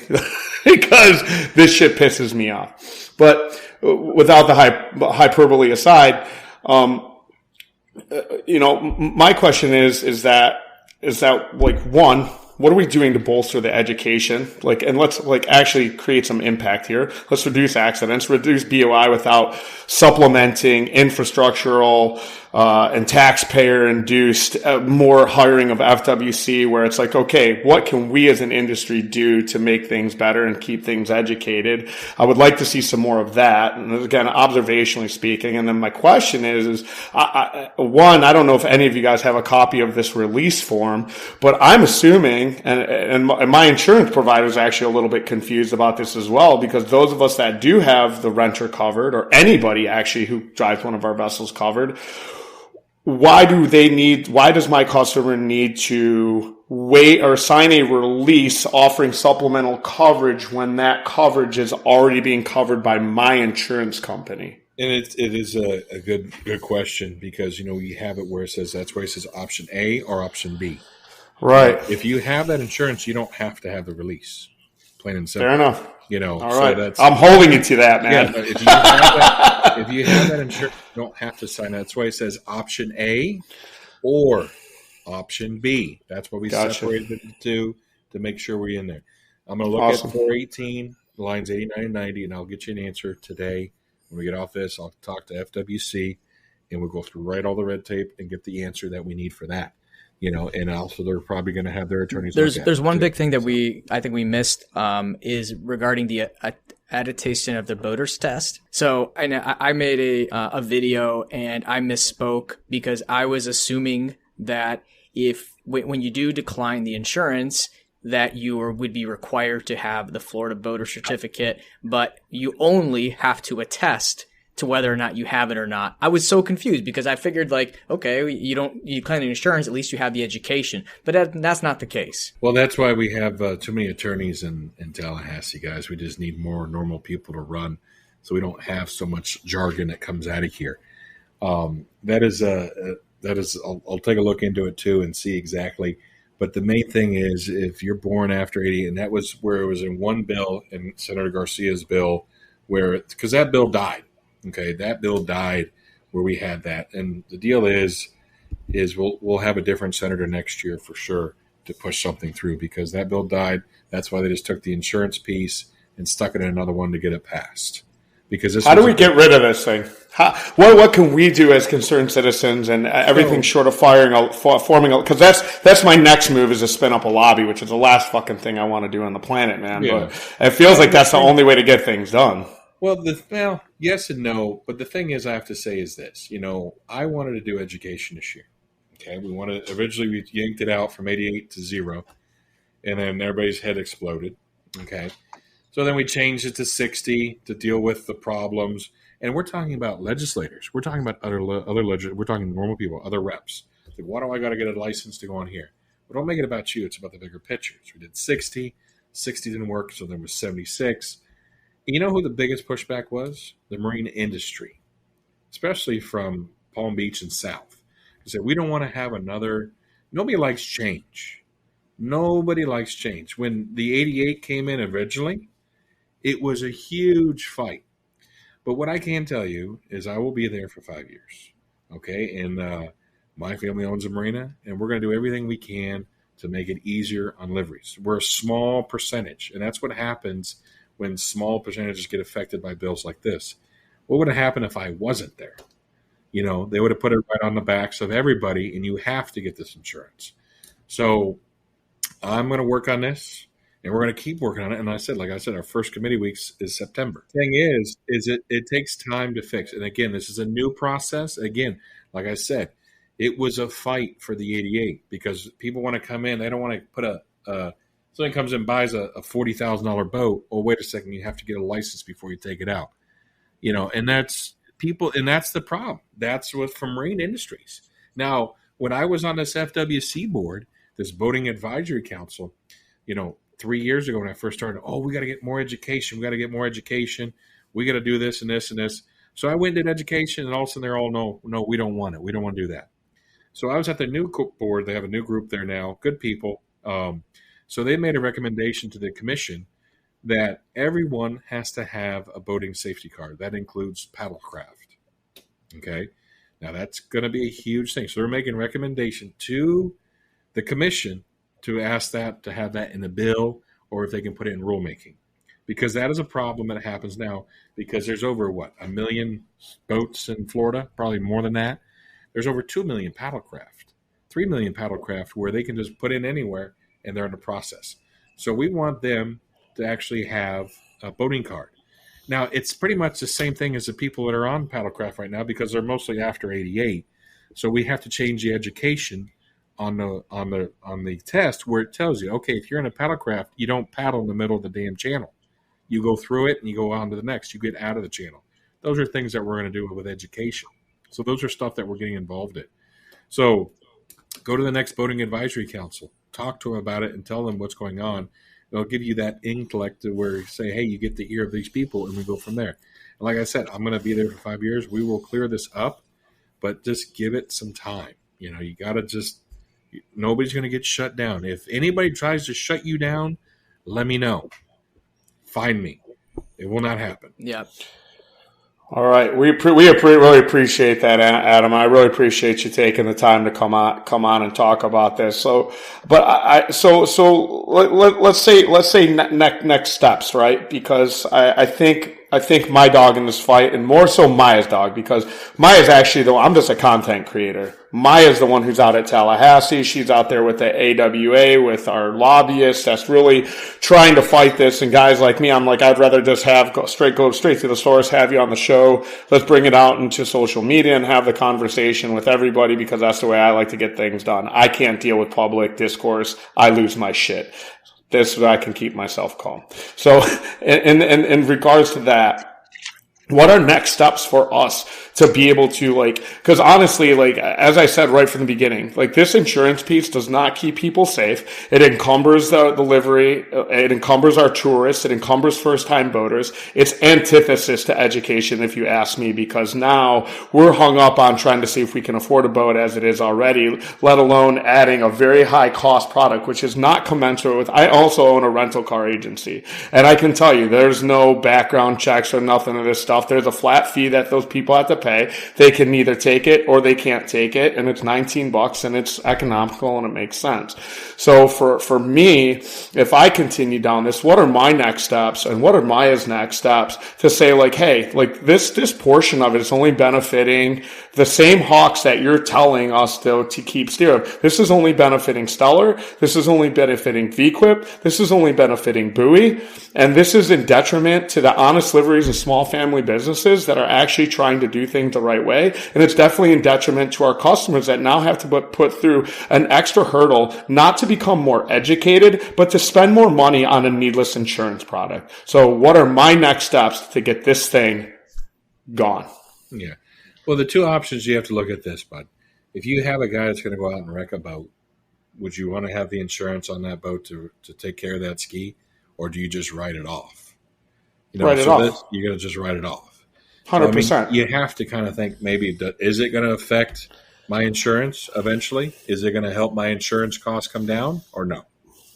Speaker 2: Because this shit pisses me off. But without the hyperbole aside, my question is that like, one, what are we doing to bolster the education? Like, and let's actually create some impact here. Let's reduce accidents, reduce BOI without supplementing infrastructural, and taxpayer-induced more hiring of FWC, where it's like, okay, what can we as an industry do to make things better and keep things educated? I would like to see some more of that. And again, observationally speaking. And then my question is I don't know if any of you guys have a copy of this release form, but I'm assuming, and my insurance provider is actually a little bit confused about this as well, because those of us that do have the renter covered, or anybody actually who drives one of our vessels covered, why does my customer need to wait or sign a release offering supplemental coverage when that coverage is already being covered by my insurance company?
Speaker 3: And it is a good question, because, we have it where it says, that's where it says option A or option B.
Speaker 2: Right.
Speaker 3: If you have that insurance, you don't have to have the release. Plain and simple.
Speaker 2: Fair enough.
Speaker 3: All
Speaker 2: right. I'm holding you to that, man.
Speaker 3: Yeah, but if you have that insurance, you don't have to sign that. That's why it says option A or option B. That's what we separated the two to make sure we're in there. I'm going to look at 418, lines 89 and 90, and I'll get you an answer today. When we get off this, I'll talk to FWC, and we'll go through all the red tape and get the answer that we need for that. And also they're probably going to have their attorneys.
Speaker 1: There's one big thing that I think we missed is regarding the attestation of the boater's test. So I made a video, and I misspoke because I was assuming that when you do decline the insurance, that you would be required to have the Florida boater certificate, but you only have to attest to whether or not you have it or not. I was so confused because I figured, like, okay, you claim the insurance, at least you have the education, but that's not the case.
Speaker 3: Well, that's why we have too many attorneys in Tallahassee, guys. We just need more normal people to run, so we don't have so much jargon that comes out of here. That is I'll take a look into it too and see exactly. But the main thing is, if you're born after 80, and that was where it was in one bill, in Senator Garcia's bill, because that bill died. Okay, that bill died where we had that. And the deal is we'll have a different senator next year for sure to push something through, because that bill died. That's why they just took the insurance piece and stuck it in another one to get it passed. Because
Speaker 2: how do we get rid of this thing? What can we do as concerned citizens, and everything short of forming because that's my next move, is to spin up a lobby, which is the last fucking thing I want to do on the planet, man. Yeah. But it feels like that's the only way to get things done.
Speaker 3: Well, yes and no, but the thing is, I have to say is this. I wanted to do education this year. Okay, originally we yanked it out from 88 to 0, and then everybody's head exploded. Okay, so then we changed it to 60 to deal with the problems. And we're talking about legislators. We're talking about other legislators. We're talking normal people, other reps. Like, why do I got to get a license to go on here? But don't make it about you. It's about the bigger pictures. We did 60. 60 didn't work, so there was 76. You know who the biggest pushback was? The marine industry, especially from Palm Beach and south. They said, we don't want to have another. Nobody likes change. Nobody likes change. When the 88 came in originally, it was a huge fight. But what I can tell you is I will be there for 5 years. Okay. And my family owns a marina, and we're going to do everything we can to make it easier on liveries. We're a small percentage, and that's what happens when small percentages get affected by bills like this. What would have happened if I wasn't there? You know, they would have put it right on the backs of everybody, and you have to get this insurance. So I'm going to work on this, and we're going to keep working on it. And like I said, our first committee weeks is September. Thing is it takes time to fix. And again, this is a new process. Again, like I said, it was a fight for the 88 because people want to come in. They don't want to put someone comes in and buys a $40,000 boat. Oh, wait a second. You have to get a license before you take it out. You know, and that's the problem. That's what from marine industries. Now, when I was on this FWC board, this Boating Advisory Council, 3 years ago when I first started, we got to get more education. We got to get more education. We got to do this and this and this. So I went and did education, and all of a sudden they're all, no, we don't want it. We don't want to do that. So I was at the new board. They have a new group there now, good people. So they made a recommendation to the commission that everyone has to have a boating safety card. That includes paddlecraft. Okay. Now that's going to be a huge thing. So they're making a recommendation to the commission to ask that, to have that in the bill, or if they can put it in rulemaking. Because that is a problem that happens now because there's over, 1 million boats in Florida, probably more than that. There's over 2 million paddlecraft, 3 million paddlecraft where they can just put in anywhere and they're in the process. So we want them to actually have a boating card. Now, it's pretty much the same thing as the people that are on paddlecraft right now because they're mostly after 88. So we have to change the education on the test where it tells you, okay, if you're in a paddlecraft, you don't paddle in the middle of the damn channel. You go through it and you go on to the next. You get out of the channel. Those are things that we're going to do with education. So those are stuff that we're getting involved in. So go to the next Boating Advisory Council. Talk to them about it and tell them what's going on. They'll give you that intellect to where you say, hey, you get the ear of these people, and we go from there. And like I said, I'm going to be there for 5 years. We will clear this up, but just give it some time. You got to nobody's going to get shut down. If anybody tries to shut you down, let me know. Find me. It will not happen.
Speaker 1: Yeah.
Speaker 2: All right, we really appreciate that, Adam. I really appreciate you taking the time to come on and talk about this. So, but let's say next steps, right? Because I think my dog in this fight, and more so Maya's dog, because Maya's actually I'm just a content creator. Maya's the one who's out at Tallahassee. She's out there with the AWA, with our lobbyists that's really trying to fight this. And guys like me, I'm like, I'd rather just go straight to the source, have you on the show. Let's bring it out into social media and have the conversation with everybody because that's the way I like to get things done. I can't deal with public discourse. I lose my shit. This way I can keep myself calm. So in regards to that, what are next steps for us to be able to because honestly, as I said right from the beginning, this insurance piece does not keep people safe. It encumbers the livery. It encumbers our tourists. It encumbers first-time boaters. It's antithesis to education, if you ask me, because now we're hung up on trying to see if we can afford a boat as it is already, let alone adding a very high-cost product, which is not commensurate with. I also own a rental car agency, and I can tell you there's no background checks or nothing of this stuff. There's a flat fee that those people have to pay. They can neither take it or they can't take it, and it's $19 and it's economical and it makes sense. So for me, if I continue down this, what are my next steps and what are Maya's next steps to say hey, this portion of it is only benefiting the same hawks that you're telling us to keep steer. This is only benefiting Stellar. This is only benefiting VQuip. This is only benefiting Buoy. And this is in detriment to the honest liveries and small family businesses that are actually trying to do things the right way. And it's definitely in detriment to our customers that now have to put through an extra hurdle, not to become more educated, but to spend more money on a needless insurance product. So what are my next steps to get this thing gone?
Speaker 3: Yeah. Well, the two options you have to look at this, bud. If you have a guy that's going to go out and wreck a boat, would you want to have the insurance on that boat to take care of that ski, or do you just write it off?
Speaker 2: Write it off.
Speaker 3: You're going to just write it off.
Speaker 2: 100%.
Speaker 3: So, you have to kind of think maybe, is it going to affect my insurance eventually? Is it going to help my insurance costs come down or no?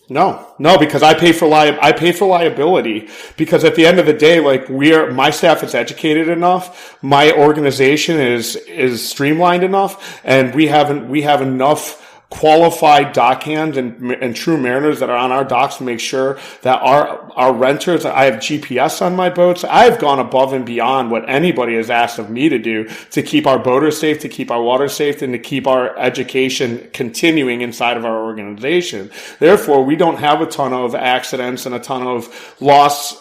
Speaker 2: No, because I pay for liability, because at the end of the day, like my staff is educated enough, my organization is streamlined enough, and we have enough qualified dockhands and true mariners that are on our docks to make sure that our renters, I have GPS on my boats. I've gone above and beyond what anybody has asked of me to do to keep our boaters safe, to keep our water safe, and to keep our education continuing inside of our organization. Therefore, we don't have a ton of accidents and a ton of loss,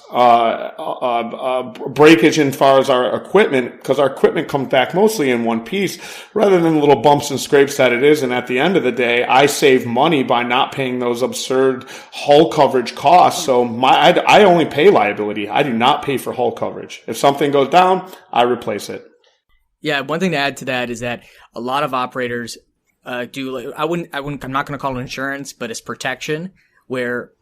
Speaker 2: breakage as far as our equipment, because our equipment comes back mostly in one piece rather than little bumps and scrapes that it is. And at the end of the day, I save money by not paying those absurd hull coverage costs. So I only pay liability. I do not pay for hull coverage. If something goes down, I replace it.
Speaker 1: Yeah, one thing to add to that is that a lot of operators do. I'm not going to call it insurance, but it's protection, where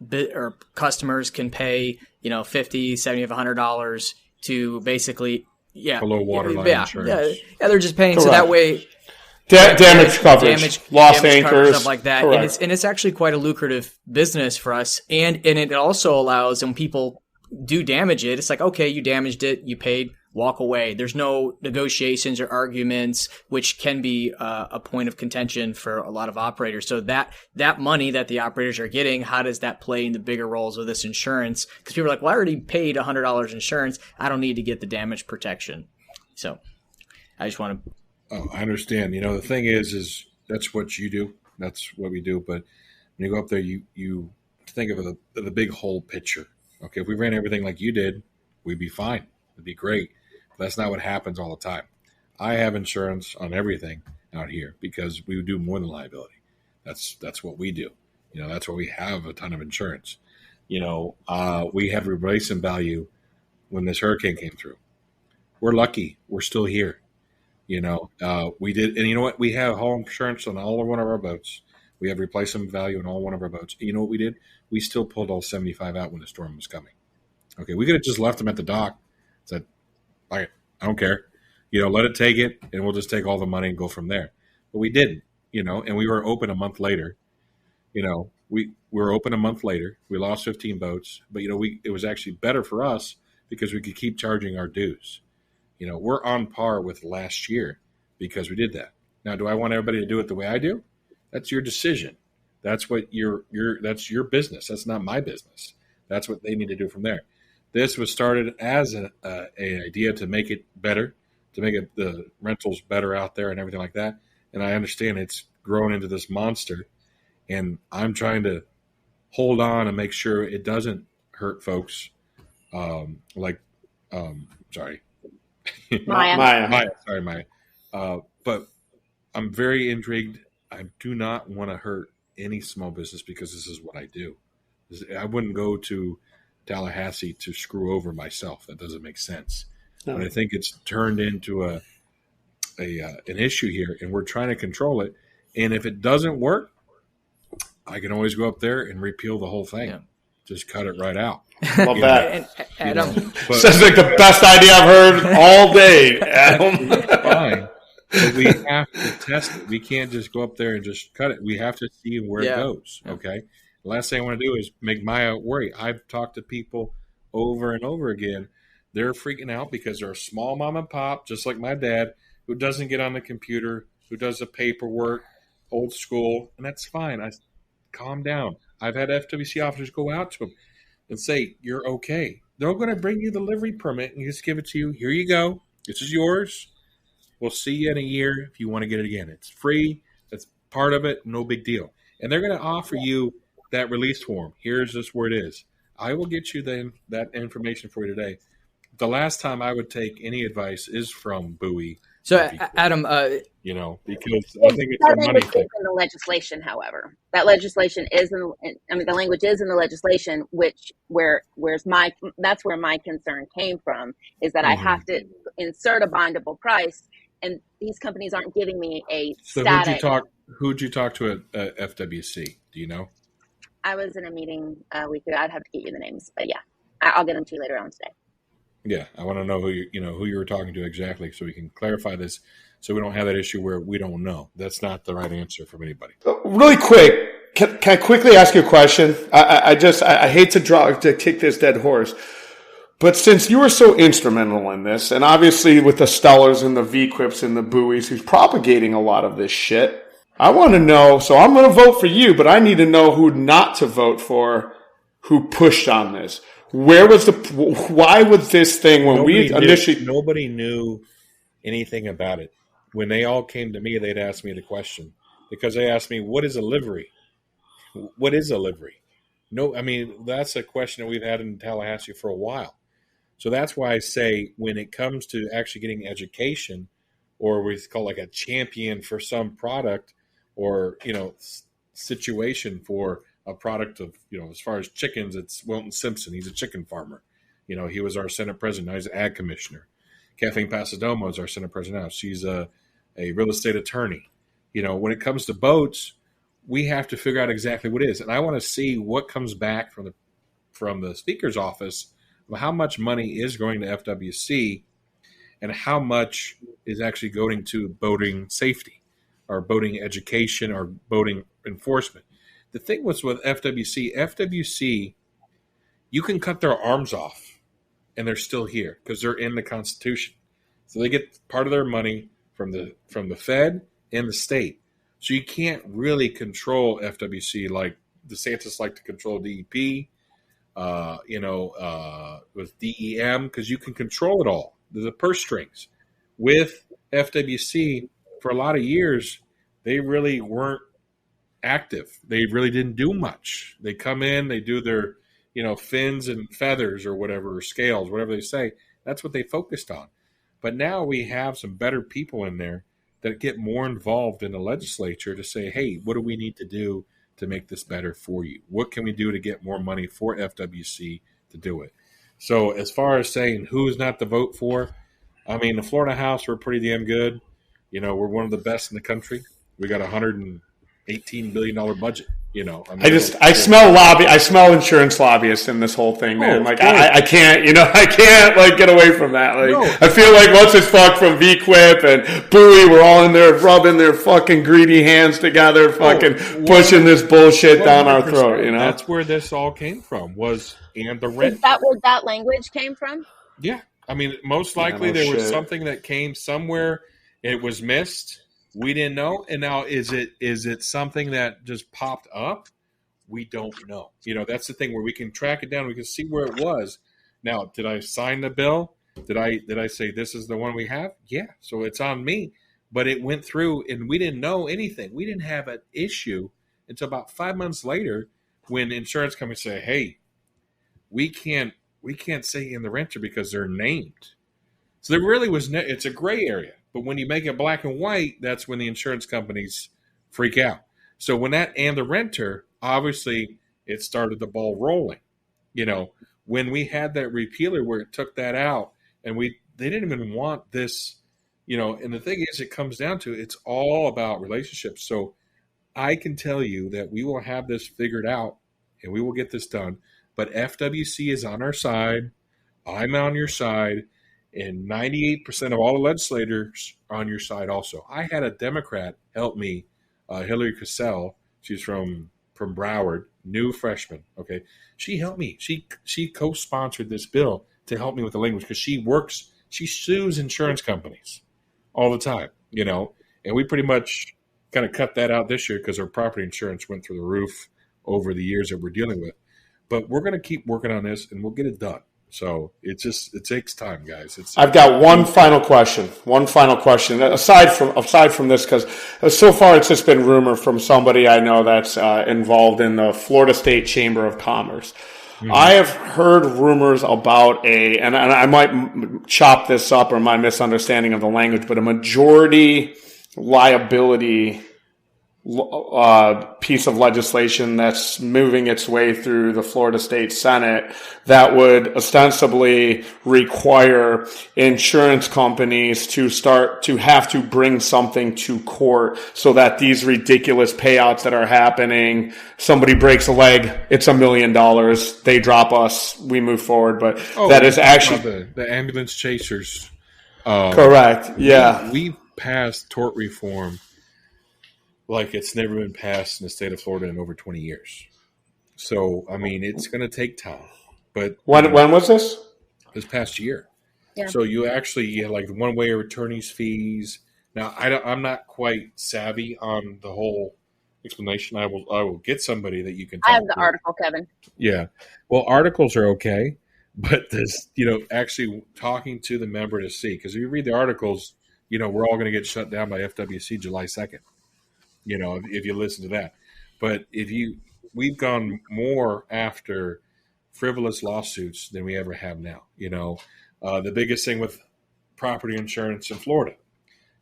Speaker 1: customers can pay $50, $70, $100 to basically
Speaker 3: below waterline insurance.
Speaker 1: Yeah, they're just paying. Correct. So that way.
Speaker 2: Damage coverage, lost anchors,
Speaker 1: stuff like that, and it's actually quite a lucrative business for us, and it also allows when people do damage it, it's like, okay, you damaged it, you paid, walk away. There's no negotiations or arguments, which can be a point of contention for a lot of operators. So that money that the operators are getting, how does that play in the bigger roles of this insurance? Because people are like, well, I already paid $100 insurance, I don't need to get the damage protection. So I just want to.
Speaker 3: Oh, I understand. The thing is that's what you do. That's what we do. But when you go up there, you think of the big whole picture. Okay, if we ran everything like you did, we'd be fine. It'd be great. But that's not what happens all the time. I have insurance on everything out here because we do more than liability. That's what we do. That's why we have a ton of insurance. We had replacement value when this hurricane came through. We're lucky. We're still here. We did, and you know what? We have hull insurance on all one of our boats. We have replacement value on all one of our boats. And you know what we did? We still pulled all 75 out when the storm was coming. Okay, we could have just left them at the dock. Said, all right, I don't care. Let it take it, and we'll just take all the money and go from there. But we didn't. And we were open a month later. We were open a month later. We lost 15 boats, but it was actually better for us because we could keep charging our dues. We're on par with last year because we did that. Now, do I want everybody to do it the way I do? That's your decision. That's what that's your business. That's not my business. That's what they need to do from there. This was started as an idea to make it better, to make the rentals better out there and everything like that. And I understand it's grown into this monster, and I'm trying to hold on and make sure it doesn't hurt folks. Sorry.
Speaker 4: Maya.
Speaker 3: Sorry, Maya. But I'm very intrigued. I do not want to hurt any small business because this is what I do. I wouldn't go to Tallahassee to screw over myself. That doesn't make sense. No. But I think it's turned into an issue here, and we're trying to control it. And if it doesn't work, I can always go up there and repeal the whole thing. Yeah. Just cut it right out.
Speaker 2: Love that.
Speaker 1: Adam.
Speaker 2: Sounds like the best idea I've heard all day, Adam.
Speaker 3: Fine. But we have to test it. We can't just go up there and just cut it. We have to see where it goes. Okay. The last thing I want to do is make Maya worry. I've talked to people over and over again. They're freaking out because they're a small mom and pop, just like my dad, who doesn't get on the computer, who does the paperwork, old school, and that's fine. Calm down. I've had FWC officers go out to them and say, you're okay. They're going to bring you the livery permit and just give it to you. Here you go. This is yours. We'll see you in a year if you want to get it again. It's free. That's part of it. No big deal. And they're going to offer you that release form. Here's just where it is. I will get you that information for you today. The last time I would take any advice is from Bowie.
Speaker 1: So, Adam,
Speaker 3: because I think it's a money thing.
Speaker 4: In the legislation, however, that legislation is the language is in the legislation, that's where my concern came from, is that I have to insert a bondable price, and these companies aren't giving me a static.
Speaker 3: Who'd you talk to at FWC? Do you know?
Speaker 4: I was in a meeting I'd have to get you the names, but yeah, I'll get them to you later on today.
Speaker 3: Yeah, I want to know who you were talking to exactly, so we can clarify this, so we don't have that issue where we don't know. That's not the right answer from anybody.
Speaker 2: Really quick, Can I quickly ask you a question? I hate to kick this dead horse, but since you were so instrumental in this, and obviously with the Stellars and the V-Quips and the buoys, who's propagating a lot of this shit, I want to know. So I'm going to vote for you, but I need to know who not to vote for, who pushed on this. Why was this thing when
Speaker 3: nobody knew anything about it. When they all came to me, they'd ask me the question because they asked me, "What is a livery? What is a livery?" No, I mean that's a question that we've had in Tallahassee for a while. So that's why I say when it comes to actually getting education, or we call like a champion for some product, or situation for a product of as far as chickens, it's Wilton Simpson. He's a chicken farmer. He was our Senate president. Now he's an ag commissioner. Kathleen Pasadomo is our Senate president now. She's a real estate attorney. When it comes to boats, we have to figure out exactly what it is. And I want to see what comes back from the speaker's office of how much money is going to FWC and how much is actually going to boating safety or boating education or boating enforcement. The thing was with FWC, you can cut their arms off and they're still here because they're in the Constitution. So they get part of their money from the Fed and the state. So you can't really control FWC like DeSantis like to control DEP, with DEM, because you can control it all. The purse strings. With FWC, for a lot of years, they really weren't active. They really didn't do much. They come in, they do their, fins and feathers or whatever, or scales, whatever they say. That's what they focused on. But now we have some better people in there that get more involved in the legislature to say, hey, what do we need to do to make this better for you? What can we do to get more money for FWC to do it? So as far as saying who's not to vote for, I mean, the Florida House, we're pretty damn good. We're one of the best in the country. We got $118 billion budget.
Speaker 2: I smell insurance lobbyists in this whole thing, man. I can't get away from that. I feel like once it's fucked from V-Quip and Buoy, we're all in there rubbing their fucking greedy hands together, pushing this bullshit down our throat.
Speaker 3: That's where this all came from. And the rent.
Speaker 4: Is that where that language came from?
Speaker 3: Yeah, I mean, most likely there was something that came somewhere. It was missed. We didn't know, and now is it something that just popped up? We don't know. That's the thing where we can track it down. We can see where it was. Now, did I sign the bill? Did I say this is the one we have? Yeah. So it's on me. But it went through, and we didn't know anything. We didn't have an issue until about 5 months later when insurance companies say, "Hey, we can't say in the renter because they're named." So there really was it's a gray area. But when you make it black and white, that's when the insurance companies freak out. So when that and the renter, obviously it started the ball rolling. When we had that repealer where it took that out and they didn't even want this, and the thing is, it comes down to, it's all about relationships. So I can tell you that we will have this figured out and we will get this done. But FWC is on our side. I'm on your side. And 98% of all the legislators are on your side also. I had a Democrat help me, Hillary Cassell. She's from Broward, new freshman. Okay, she helped me. She co-sponsored this bill to help me with the language because she sues insurance companies all the time, And we pretty much kind of cut that out this year because our property insurance went through the roof over the years that we're dealing with. But we're going to keep working on this, and we'll get it done. So it takes time, guys.
Speaker 2: I've got one final question. Aside from this, because so far it's just been rumor from somebody I know that's involved in the Florida State Chamber of Commerce. Mm-hmm. I have heard rumors about and I might chop this up or my misunderstanding of the language, but a majority liability piece of legislation that's moving its way through the Florida State Senate that would ostensibly require insurance companies to have to bring something to court so that these ridiculous payouts that are happening, somebody breaks a leg, it's $1 million, they drop us, we move forward. But that is actually
Speaker 3: the ambulance chasers.
Speaker 2: Correct. Yeah.
Speaker 3: We passed tort reform like it's never been passed in the state of Florida in over 20 years. So, I mean, it's going to take time. But
Speaker 2: when was this?
Speaker 3: This past year.
Speaker 4: Yeah.
Speaker 3: So you actually like one-way attorney's fees. Now, I'm not quite savvy on the whole explanation. I will get somebody that you can talk
Speaker 4: I have the
Speaker 3: to.
Speaker 4: article, Kevin.
Speaker 3: Yeah. Well, articles are okay, but this, actually talking to the member to see, because if you read the articles, we're all going to get shut down by FWC July 2nd, if you listen to that. But we've gone more after frivolous lawsuits than we ever have now. The biggest thing with property insurance in Florida,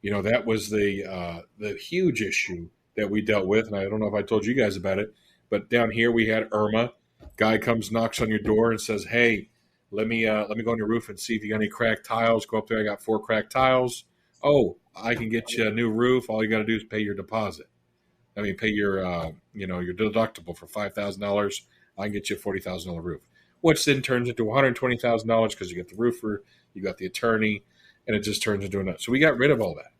Speaker 3: that was the huge issue that we dealt with. And I don't know if I told you guys about it, but down here we had Irma. Guy comes, knocks on your door and says, "Hey, let me go on your roof and see if you got any cracked tiles." Go up there. I got 4 cracked tiles. Oh, I can get you a new roof. All you got to do is pay your deposit. Pay your your deductible for $5,000. I can get you a $40,000 roof, which then turns into $120,000 because you get the roofer, you got the attorney, and it just turns into enough. So we got rid of all that.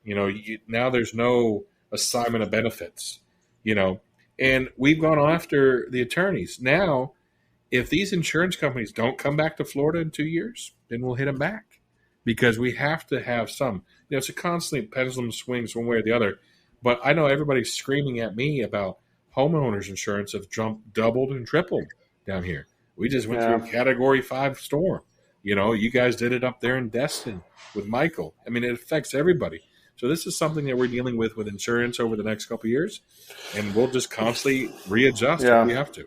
Speaker 3: Now there's no assignment of benefits, and we've gone after the attorneys. Now, if these insurance companies don't come back to Florida in 2 years, then we'll hit them back because we have to have some. It's a constant pendulum swings one way or the other. But I know everybody's screaming at me about homeowners insurance have doubled and tripled down here. We just went through a Category 5 storm. You guys did it up there in Destin with Michael. It affects everybody. So this is something that we're dealing with insurance over the next couple of years, and we'll just constantly readjust if we have to.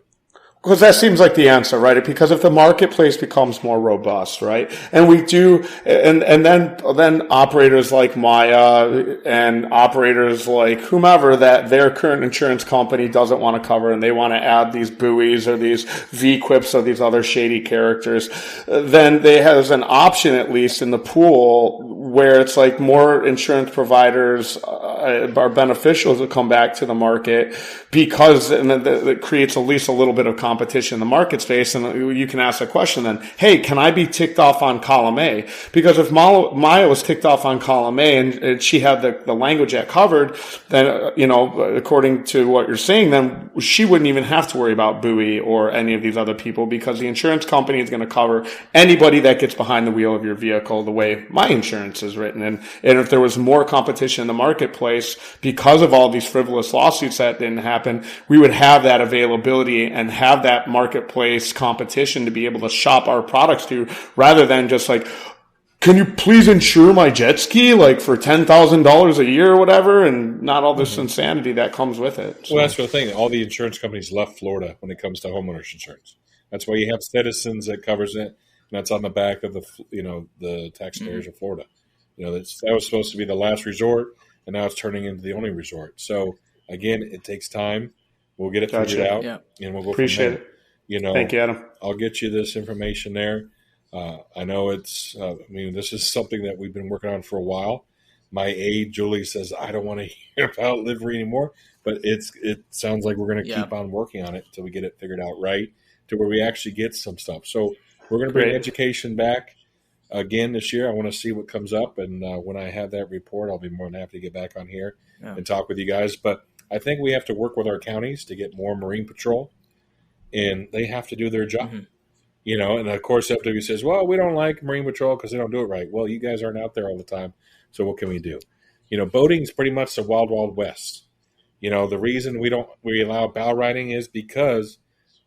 Speaker 2: Because that seems like the answer, right? Because if the marketplace becomes more robust, right? And we do, and then operators like Maya and operators like whomever that their current insurance company doesn't want to cover and they want to add these buoys or these V-quips or these other shady characters, then they have an option at least in the pool where it's like more insurance providers are beneficial to come back to the market because it creates at least a little bit of competition in the market space. And you can ask the question then, hey, can I be ticked off on column A? Because if Maya was ticked off on column A and she had the language that covered, then, according to what you're saying, then she wouldn't even have to worry about buoy or any of these other people because the insurance company is going to cover anybody that gets behind the wheel of your vehicle the way my insurance is written. And if there was more competition in the marketplace because of all these frivolous lawsuits that didn't happen, we would have that availability and have that marketplace competition to be able to shop our products to, rather than just like, can you please insure my jet ski like for $10,000 a year or whatever, and not all this insanity that comes with it. So.
Speaker 3: Well, that's the thing. All the insurance companies left Florida when it comes to homeowners insurance. That's why you have Citizens that covers it, and that's on the back of the taxpayers of Florida. That was supposed to be the last resort, and now it's turning into the only resort. So again, it takes time. We'll get it figured out, and we'll go
Speaker 2: Appreciate
Speaker 3: from there.
Speaker 2: it. Thank you, Adam.
Speaker 3: I'll get you this information there. I know it's. This is something that we've been working on for a while. My aide Julie says I don't want to hear about livery anymore, but it sounds like we're going to keep on working on it until we get it figured out right, to where we actually get some stuff. So we're going to bring education back again this year. I want to see what comes up, and when I have that report, I'll be more than happy to get back on here and talk with you guys. But I think we have to work with our counties to get more Marine Patrol, and they have to do their job. And of course, FW says, well, we don't like Marine Patrol because they don't do it right. Well, you guys aren't out there all the time, so what can we do? Boating is pretty much the wild, wild west. The reason we allow bow riding is because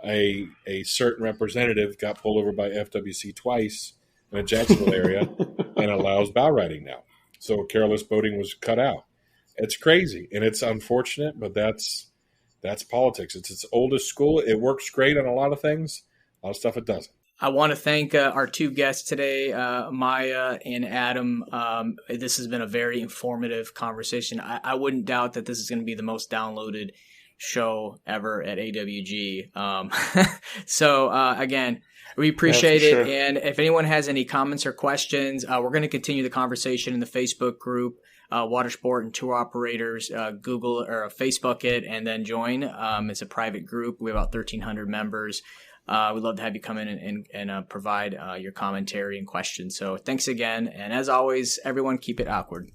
Speaker 3: a certain representative got pulled over by FWC twice in the Jacksonville area and allows bow riding now. So careless boating was cut out. It's crazy, and it's unfortunate, but that's politics. It's its oldest school. It works great on a lot of things. A lot of stuff it doesn't.
Speaker 1: I want to thank our two guests today, Maya and Adam. This has been a very informative conversation. I wouldn't doubt that this is going to be the most downloaded show ever at AWG. Again, we appreciate it. Sure. And if anyone has any comments or questions, we're going to continue the conversation in the Facebook group, Watersport and Tour Operators. Google or Facebook it and then join. It's a private group. We have about 1,300 members. We'd love to have you come in and provide your commentary and questions. So thanks again. And as always, everyone, keep it awkward.